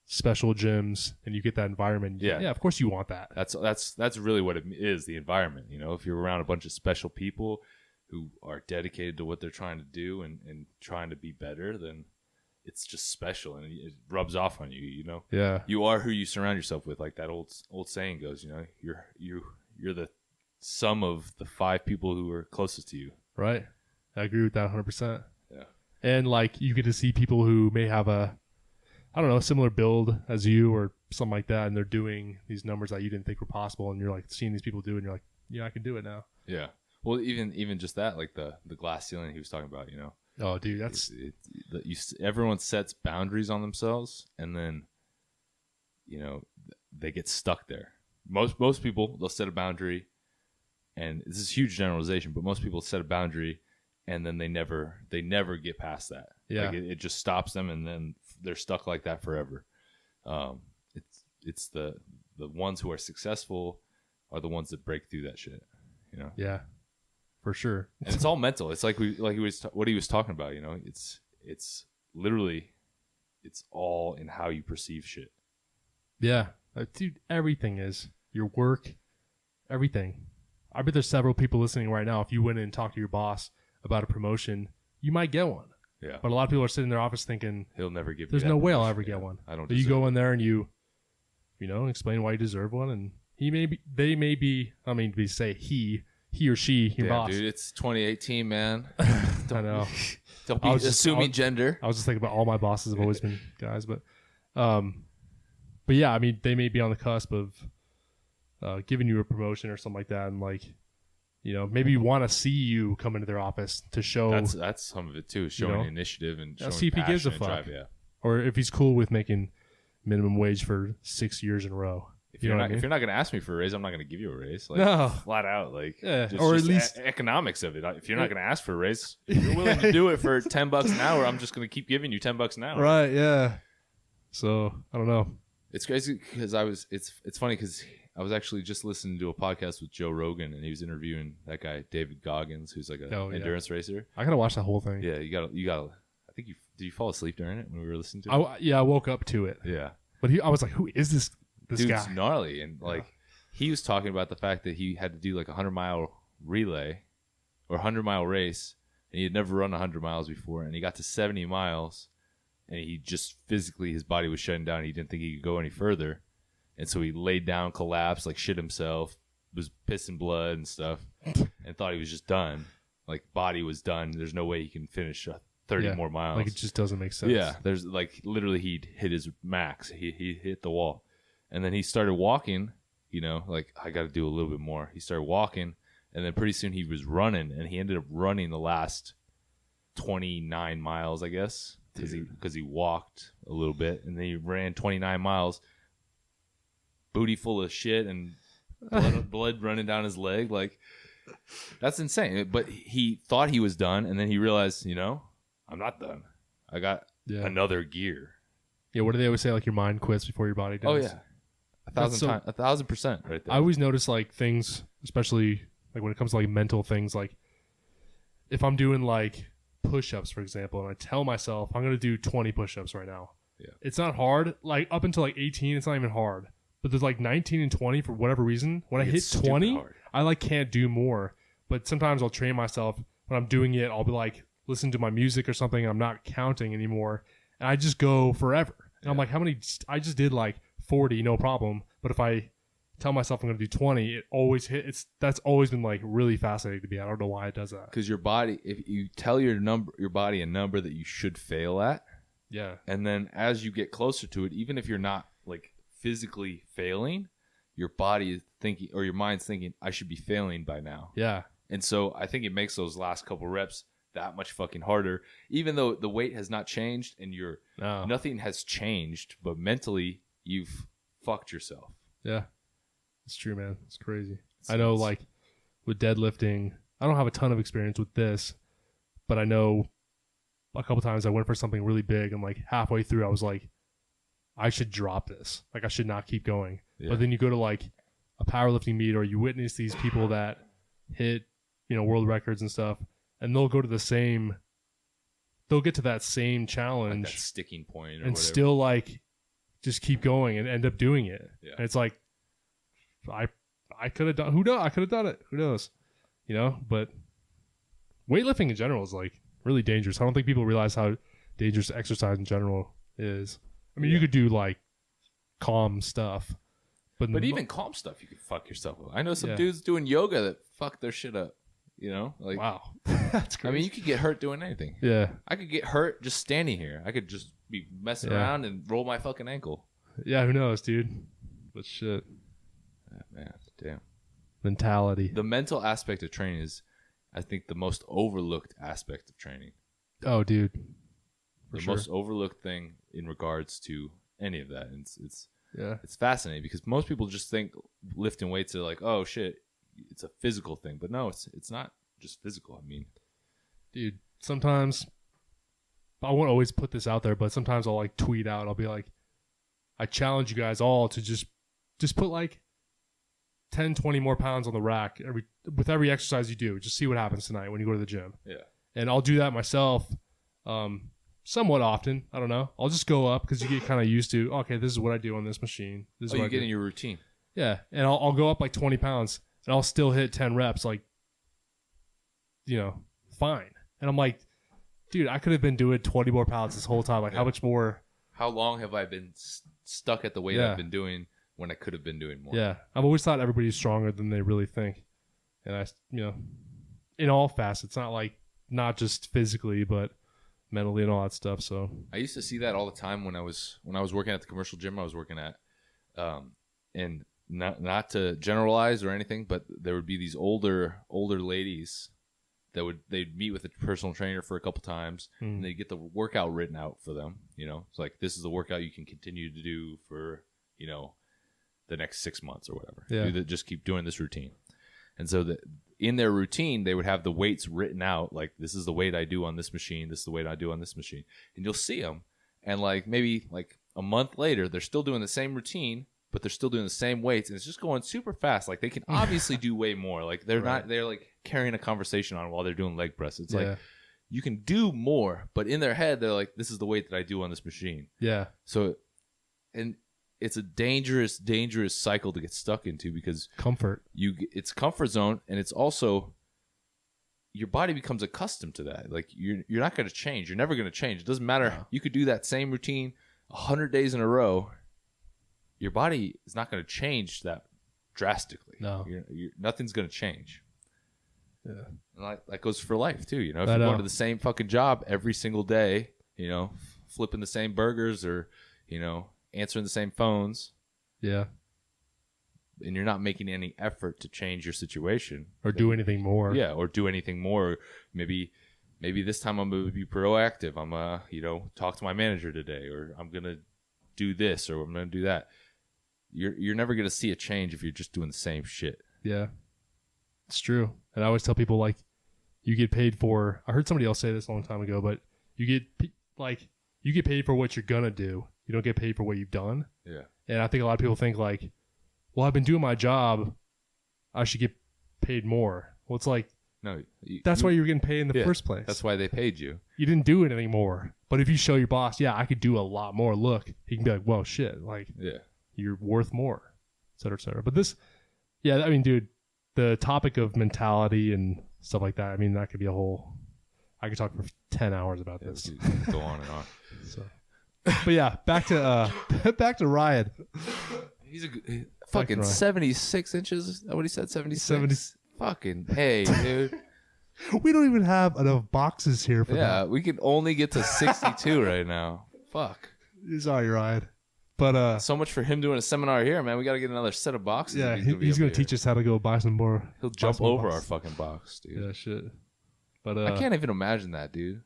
Speaker 2: special gyms, and you get that environment. Of course you want that.
Speaker 1: That's really what it is, the environment. If you're around a bunch of special people who are dedicated to what they're trying to do and trying to be better, then it's just special and it rubs off on you. You are who you surround yourself with, like that old saying goes. You're the sum of the 5 people who are closest to you. Right.
Speaker 2: I agree with that 100%.
Speaker 1: Yeah.
Speaker 2: And like you get to see people who may have a similar build as you or something like that, and they're doing these numbers that you didn't think were possible, and you're like seeing these people do it, and you're like, I can do it now.
Speaker 1: Yeah. Well, even just that, like the glass ceiling he was talking about,
Speaker 2: Oh, dude, that's
Speaker 1: everyone sets boundaries on themselves, and then they get stuck there. Most people, they'll set a boundary, and this is a huge generalization, but most people set a boundary, and then they never get past that.
Speaker 2: Yeah,
Speaker 1: like it just stops them, and then they're stuck like that forever. It's the ones who are successful are the ones that break through that shit.
Speaker 2: Yeah, for sure.
Speaker 1: And it's all mental. It's like what he was talking about. It's literally, it's all in how you perceive shit.
Speaker 2: Yeah, dude, everything is your work, everything. I bet there's several people listening right now. If you went in and talked to your boss about a promotion, you might get one.
Speaker 1: Yeah.
Speaker 2: But a lot of people are sitting in their office thinking,
Speaker 1: he'll never give me
Speaker 2: there's
Speaker 1: that
Speaker 2: no way I'll
Speaker 1: promotion.
Speaker 2: ever get one.
Speaker 1: I don't.
Speaker 2: But you go in there and you explain why you deserve one, and they may be. I mean, we say he or she, your boss.
Speaker 1: Dude, it's 2018, man.
Speaker 2: I know.
Speaker 1: Don't be assuming gender.
Speaker 2: I was just thinking about all my bosses have always been guys, but yeah, I mean, they may be on the cusp of giving you a promotion or something like that, and like, maybe you want to see you come into their office to show.
Speaker 1: That's some of it too, showing initiative and showing
Speaker 2: see if he gives a fuck,
Speaker 1: drive,
Speaker 2: or if he's cool with making minimum wage for 6 years in a row.
Speaker 1: If you're not going to ask me for a raise, I'm not going to give you a raise. Like,
Speaker 2: no,
Speaker 1: flat out, like,
Speaker 2: or at least
Speaker 1: economics of it. If you're not going to ask for a raise, if you're willing to do it for $10 an hour, I'm just going to keep giving you $10 an hour.
Speaker 2: Right? Yeah. So I don't know.
Speaker 1: It's crazy because it's funny because I was actually just listening to a podcast with Joe Rogan, and he was interviewing that guy David Goggins, who's like an endurance racer.
Speaker 2: I gotta watch that whole thing.
Speaker 1: Yeah, you gotta. I think did you fall asleep during it when we were listening to it?
Speaker 2: I woke up to it.
Speaker 1: Yeah,
Speaker 2: but I was like, who is this
Speaker 1: Dude's
Speaker 2: guy?
Speaker 1: Gnarly, and like he was talking about the fact that he had to do like a 100-mile relay or 100-mile race, and he had never run 100 miles before, and he got to 70 miles. And he just physically, his body was shutting down. He didn't think he could go any further. And so he laid down, collapsed, like shit himself, was pissing blood and stuff, and thought he was just done. Like, body was done. There's no way he can finish 30 more miles.
Speaker 2: Like, it just doesn't make sense.
Speaker 1: Yeah. There's like, literally, he'd hit his max. He hit the wall. And then he started walking, like, I got to do a little bit more. He started walking, and then pretty soon he was running, and he ended up running the last 29 miles, I guess. Because he walked a little bit, and then he ran 29 miles, booty full of shit and blood running down his leg. Like, that's insane. But he thought he was done, and then he realized, I'm not done. I got another gear.
Speaker 2: Yeah, what do they always say? Like, your mind quits before your body does.
Speaker 1: Oh yeah, 1,000% right there.
Speaker 2: I always notice like things, especially like when it comes to like mental things. Like, if I'm doing like push-ups, for example, and I tell myself I'm going to do 20 push-ups right now.
Speaker 1: Yeah.
Speaker 2: It's not hard. Like, up until like 18, it's not even hard. But there's like 19 and 20 for whatever reason. When I hit 20, I like can't do more. But sometimes I'll train myself when I'm doing it. I'll be like, listen to my music or something. I'm not counting anymore. and I just go forever. And I'm like, how many? I just did like 40, no problem. But if I tell myself I'm going to do 20, it always hit. That's always been like really fascinating to me. I don't know why it does that.
Speaker 1: Because your body, if you tell your body a number that you should fail at,
Speaker 2: yeah,
Speaker 1: and then as you get closer to it, even if you're not like physically failing, your body is thinking, or your mind's thinking, I should be failing by now.
Speaker 2: Yeah.
Speaker 1: And so I think it makes those last couple reps that much fucking harder, even though the weight has not changed and nothing has changed, but mentally you've fucked yourself.
Speaker 2: Yeah. It's true, man. It's crazy. I know, like, with deadlifting, I don't have a ton of experience with this, but I know a couple times I went for something really big, and, like, halfway through I was like, I should drop this. Like, I should not keep going. Yeah. But then you go to, like, a powerlifting meet, or you witness these people that hit, world records and stuff, and they'll get to that same challenge.
Speaker 1: Like that sticking point or
Speaker 2: and
Speaker 1: whatever.
Speaker 2: Still, like, just keep going and end up doing it.
Speaker 1: Yeah.
Speaker 2: And it's like, I could have done. Who knows? I could have done it. Who knows? But weightlifting in general is like really dangerous. I don't think people realize how dangerous exercise in general is. I mean, you could do like calm stuff, but
Speaker 1: even calm stuff, you could fuck yourself up. I know some dudes doing yoga that fuck their shit up. Like,
Speaker 2: wow, that's crazy.
Speaker 1: I mean, you could get hurt doing anything.
Speaker 2: Yeah,
Speaker 1: I could get hurt just standing here. I could just be messing around and roll my fucking ankle.
Speaker 2: Yeah, who knows, dude? But shit.
Speaker 1: Man, damn.
Speaker 2: Mentality.
Speaker 1: The mental aspect of training is, I think, the most overlooked aspect of training.
Speaker 2: Oh, dude.
Speaker 1: Most overlooked thing in regards to any of that. And it's fascinating because most people just think lifting weights are like, oh shit, it's a physical thing. But no, it's not just physical. I mean,
Speaker 2: dude, sometimes I won't always put this out there, but sometimes I'll like tweet out. I'll be like, I challenge you guys all to just put like 10, 20 more pounds on the rack with every exercise you do. Just see what happens tonight when you go to the gym.
Speaker 1: Yeah.
Speaker 2: And I'll do that myself somewhat often. I don't know. I'll just go up because you get kind of used to, okay, this is what I do on this machine. This is what
Speaker 1: you get in your routine.
Speaker 2: Yeah. And I'll go up like 20 pounds and I'll still hit 10 reps like, fine. And I'm like, dude, I could have been doing 20 more pounds this whole time. Like how much more? How
Speaker 1: long have I been stuck at the weight I've been doing when I could have been doing more?
Speaker 2: Yeah. I've always thought everybody's stronger than they really think. And I, in all facets, not just physically, but mentally and all that stuff. So
Speaker 1: I used to see that all the time when I was working at the commercial gym I was working at, and not to generalize or anything, but there would be these older ladies that they'd meet with a personal trainer for a couple times, and they'd get the workout written out for them. It's like, this is the workout you can continue to do for the next 6 months or whatever.
Speaker 2: Yeah.
Speaker 1: Just keep doing this routine. And so in their routine, they would have the weights written out. Like, this is the weight I do on this machine. This is the weight I do on this machine. And you'll see them. And like maybe like a month later, they're still doing the same routine, but they're still doing the same weights. And it's just going super fast. Like, they can obviously do way more. Like, they're like carrying a conversation on while they're doing leg press. It's like, you can do more, but in their head, they're like, this is the weight that I do on this machine.
Speaker 2: Yeah.
Speaker 1: So, and it's a dangerous cycle to get stuck into because it's comfort zone, and it's also your body becomes accustomed to that. Like, you're not going to change. You're never going to change. It doesn't matter. No. You could do that same routine 100 days in a row. Your body is not going to change that drastically.
Speaker 2: No,
Speaker 1: nothing's going to change.
Speaker 2: Yeah,
Speaker 1: and that goes for life too. If you're going to the same fucking job every single day, flipping the same burgers or answering the same phones.
Speaker 2: Yeah.
Speaker 1: And you're not making any effort to change your situation.
Speaker 2: Or do anything more.
Speaker 1: Yeah, or do anything more. Maybe this time I'm going to be proactive. I'm going to, talk to my manager today, or I'm going to do this, or I'm going to do that. You're never going to see a change if you're just doing the same shit.
Speaker 2: Yeah. It's true. And I always tell people, like, you get paid for, I heard somebody else say this a long time ago, but you get paid for what you're going to do. You don't get paid for what you've done.
Speaker 1: Yeah.
Speaker 2: And I think a lot of people think like, well, I've been doing my job, I should get paid more. Well, it's like,
Speaker 1: no,
Speaker 2: that's why you were getting paid in the first place.
Speaker 1: That's why they paid you.
Speaker 2: You didn't do anything more. But if you show your boss, I could do a lot more. Look, he can be like, well, shit, like, you're worth more, et cetera, et cetera. But this, I mean, dude, the topic of mentality and stuff like that, I mean, that could be I could talk for 10 hours about this.
Speaker 1: Go on and on.
Speaker 2: So. But yeah, back to Ryan.
Speaker 1: He's fucking 76 inches. Is that what he said? 76?
Speaker 2: 70.
Speaker 1: Fucking hey, dude.
Speaker 2: We don't even have enough boxes here for that.
Speaker 1: Yeah, we can only get to 62 right now. Fuck.
Speaker 2: Sorry, Ryan. But
Speaker 1: so much for him doing a seminar here, man. We got to get another set of boxes.
Speaker 2: yeah, he's going to teach us how to go buy some more.
Speaker 1: He'll jump over our fucking box, dude.
Speaker 2: Yeah, shit. But
Speaker 1: I can't even imagine that, dude.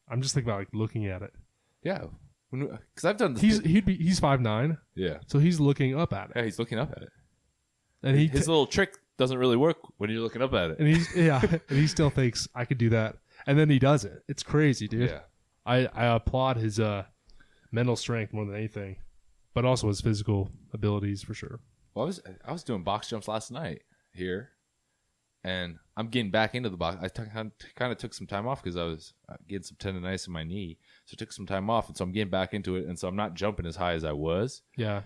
Speaker 2: I'm just thinking about like looking at it.
Speaker 1: Yeah, because I've done.
Speaker 2: He's 5'9".
Speaker 1: Yeah,
Speaker 2: so he's looking up at it.
Speaker 1: Yeah, he's looking up at it,
Speaker 2: and
Speaker 1: his little trick doesn't really work when you're looking up at it.
Speaker 2: And and he still thinks I could do that, and then he does it. It's crazy, dude.
Speaker 1: Yeah,
Speaker 2: I applaud his mental strength more than anything, but also his physical abilities for sure.
Speaker 1: Well, I was doing box jumps last night here, and I'm getting back into the box. I kind of took some time off because I was getting some tendonitis in my knee, so I took some time off, and so I'm getting back into it, and so I'm not jumping as high as I was.
Speaker 2: Yeah.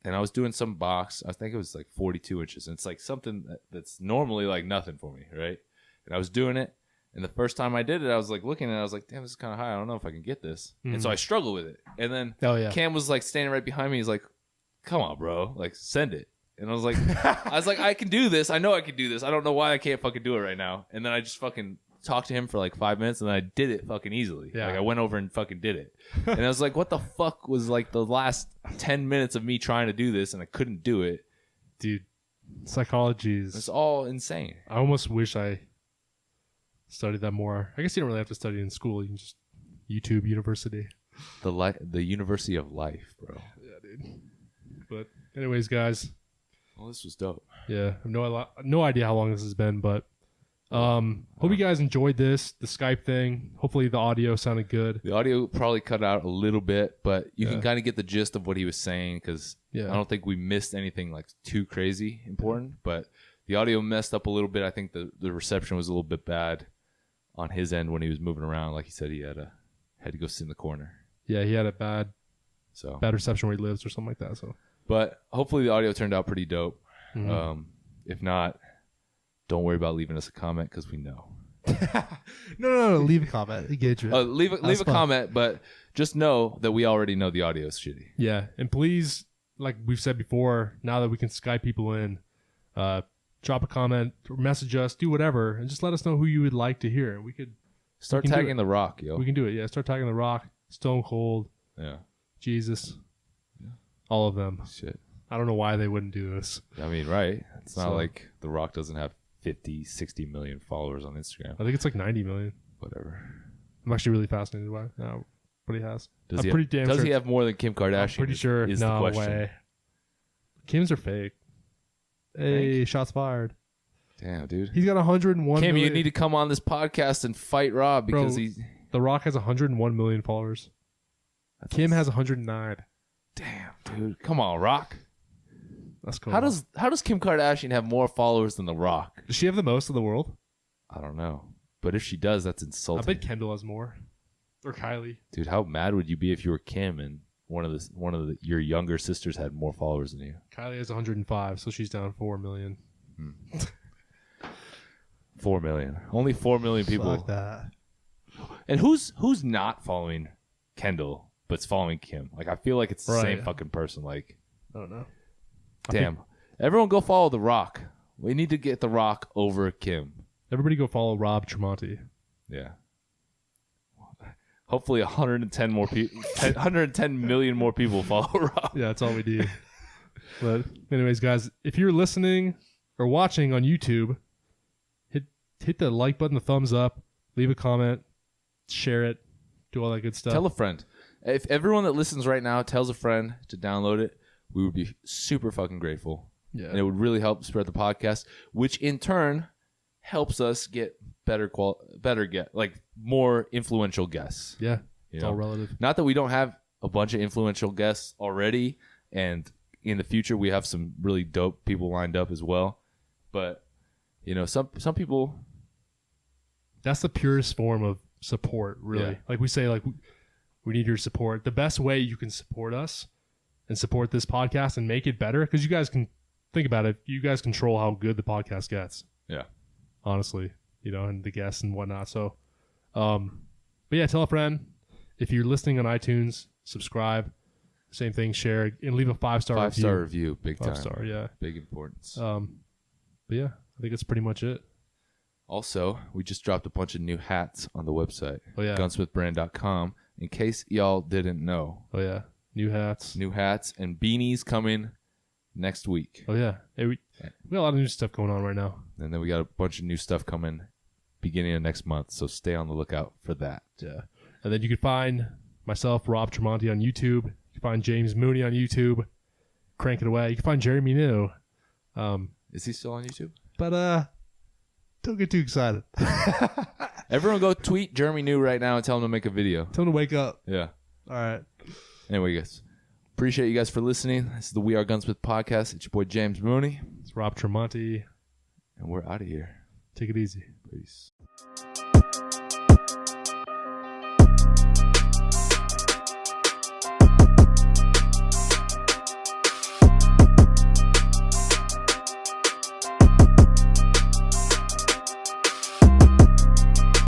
Speaker 1: And I was doing some box. I think it was like 42 inches, and it's like something that's normally like nothing for me, right? And I was doing it, and the first time I did it, I was like looking at it, I was like, damn, this is kind of high. I don't know if I can get this. And so I struggled with it. And then Cam was like standing right behind me. He's like, come on, bro, like send it. And I was like, I can do this. I know I can do this. I don't know why I can't fucking do it right now. And then I just fucking talked to him for like 5 minutes, and then I did it fucking easily.
Speaker 2: Yeah.
Speaker 1: Like I went over and fucking did it. And I was like, what the fuck was like the last 10 minutes of me trying to do this, and I couldn't do it.
Speaker 2: Dude, psychology is...
Speaker 1: It's all insane.
Speaker 2: I almost wish I studied that more. I guess you don't really have to study in school. You can just YouTube University.
Speaker 1: The University of Life, bro.
Speaker 2: Yeah, dude. But anyways, guys...
Speaker 1: Well, this was dope.
Speaker 2: Yeah, I have no idea how long this has been, but hope you guys enjoyed the Skype thing. Hopefully the audio sounded good.
Speaker 1: The audio probably cut out a little bit, but you can kind of get the gist of what he was saying, because I don't think we missed anything like too crazy important, but the audio messed up a little bit. I think the reception was a little bit bad on his end when he was moving around. Like he said, he had to go sit in the corner.
Speaker 2: Yeah, he had a bad reception where he lives or something like that. So.
Speaker 1: But hopefully the audio turned out pretty dope.
Speaker 2: Mm-hmm.
Speaker 1: If not, don't worry about leaving us a comment, because we know.
Speaker 2: No. Leave a comment. Engagement.
Speaker 1: Leave a comment, but just know that we already know the audio is shitty.
Speaker 2: Yeah, and please, like we've said before, now that we can Skype people in, drop a comment, or message us, do whatever, and just let us know who you would like to hear. We can
Speaker 1: tagging The Rock, yo.
Speaker 2: We can do it. Yeah, start tagging The Rock, Stone Cold, Jesus. All of them.
Speaker 1: Shit.
Speaker 2: I don't know why they wouldn't do this.
Speaker 1: I mean, right? It's not like The Rock doesn't have 50, 60 million followers on Instagram.
Speaker 2: I think it's like 90 million.
Speaker 1: Whatever.
Speaker 2: I'm actually really fascinated by what he has.
Speaker 1: Does he have more than Kim Kardashian?
Speaker 2: I'm pretty sure.
Speaker 1: Is
Speaker 2: no
Speaker 1: the question.
Speaker 2: Way. Kim's are fake. Hey, shots fired.
Speaker 1: Damn, dude.
Speaker 2: He's got 101
Speaker 1: Kim,
Speaker 2: million.
Speaker 1: you need to come on this podcast and fight Rob, because
Speaker 2: The Rock has 101 million followers. Kim has 109.
Speaker 1: Damn, dude. Come on, Rock.
Speaker 2: That's cool.
Speaker 1: How does Kim Kardashian have more followers than The Rock?
Speaker 2: Does she have the most in the world?
Speaker 1: I don't know. But if she does, that's insulting.
Speaker 2: I bet Kendall has more. Or Kylie.
Speaker 1: Dude, how mad would you be if you were Kim and one of your younger sisters had more followers than you?
Speaker 2: Kylie has 105, so she's down 4 million.
Speaker 1: 4 million. Only 4 million people.
Speaker 2: Fuck that.
Speaker 1: And who's not following Kendall but's following Kim? Like, I feel like it's the same fucking person. Like,
Speaker 2: I don't know.
Speaker 1: Damn. Everyone go follow The Rock. We need to get The Rock over Kim.
Speaker 2: Everybody go follow Rob Tremonti.
Speaker 1: Yeah. Hopefully 110 more people, 110 million more people follow Rob.
Speaker 2: Yeah, that's all we need. But anyways, guys, if you're listening or watching on YouTube, hit the like button, the thumbs up, leave a comment, share it, do all that good stuff.
Speaker 1: Tell a friend. If everyone that listens right now tells a friend to download it, we would be super fucking grateful.
Speaker 2: Yeah.
Speaker 1: And it would really help spread the podcast, which in turn helps us get more influential guests.
Speaker 2: Yeah. It's all relative.
Speaker 1: Not that we don't have a bunch of influential guests already, and in the future we have some really dope people lined up as well. But some people,
Speaker 2: that's the purest form of support, really. Yeah. Like we say, like we need your support. The best way you can support us and support this podcast and make it better, because you guys can think about it. You guys control how good the podcast gets.
Speaker 1: Yeah.
Speaker 2: Honestly, and the guests and whatnot. So, but yeah, tell a friend. if you're listening on iTunes, subscribe. Same thing, share, and leave a 5-star review.
Speaker 1: 5-star review, big time.
Speaker 2: 5-star, yeah.
Speaker 1: Big importance.
Speaker 2: But yeah, I think that's pretty much it.
Speaker 1: Also, we just dropped a bunch of new hats on the website.
Speaker 2: Oh, yeah.
Speaker 1: Gunsmithbrand.com. In case y'all didn't know.
Speaker 2: Oh, yeah. New hats.
Speaker 1: New hats and beanies coming next week.
Speaker 2: Oh, yeah. Hey, we got a lot of new stuff going on right now.
Speaker 1: And then we got a bunch of new stuff coming beginning of next month. So stay on the lookout for that.
Speaker 2: Yeah. And then you can find myself, Rob TRAMONTE, on YouTube. You can find James Mooney on YouTube. Crank it away. You can find Jeremy New.
Speaker 1: Is he still on YouTube?
Speaker 2: But don't get too excited.
Speaker 1: Everyone go tweet Jeremy New right now and tell him to make a video.
Speaker 2: Tell him to wake up.
Speaker 1: Yeah.
Speaker 2: All right.
Speaker 1: Anyway, guys. Appreciate you guys for listening. This is the We Are Gunsmith podcast. It's your boy James Mooney.
Speaker 2: It's Rob TRAMONTE.
Speaker 1: And we're out of here.
Speaker 2: Take it easy.
Speaker 1: Peace.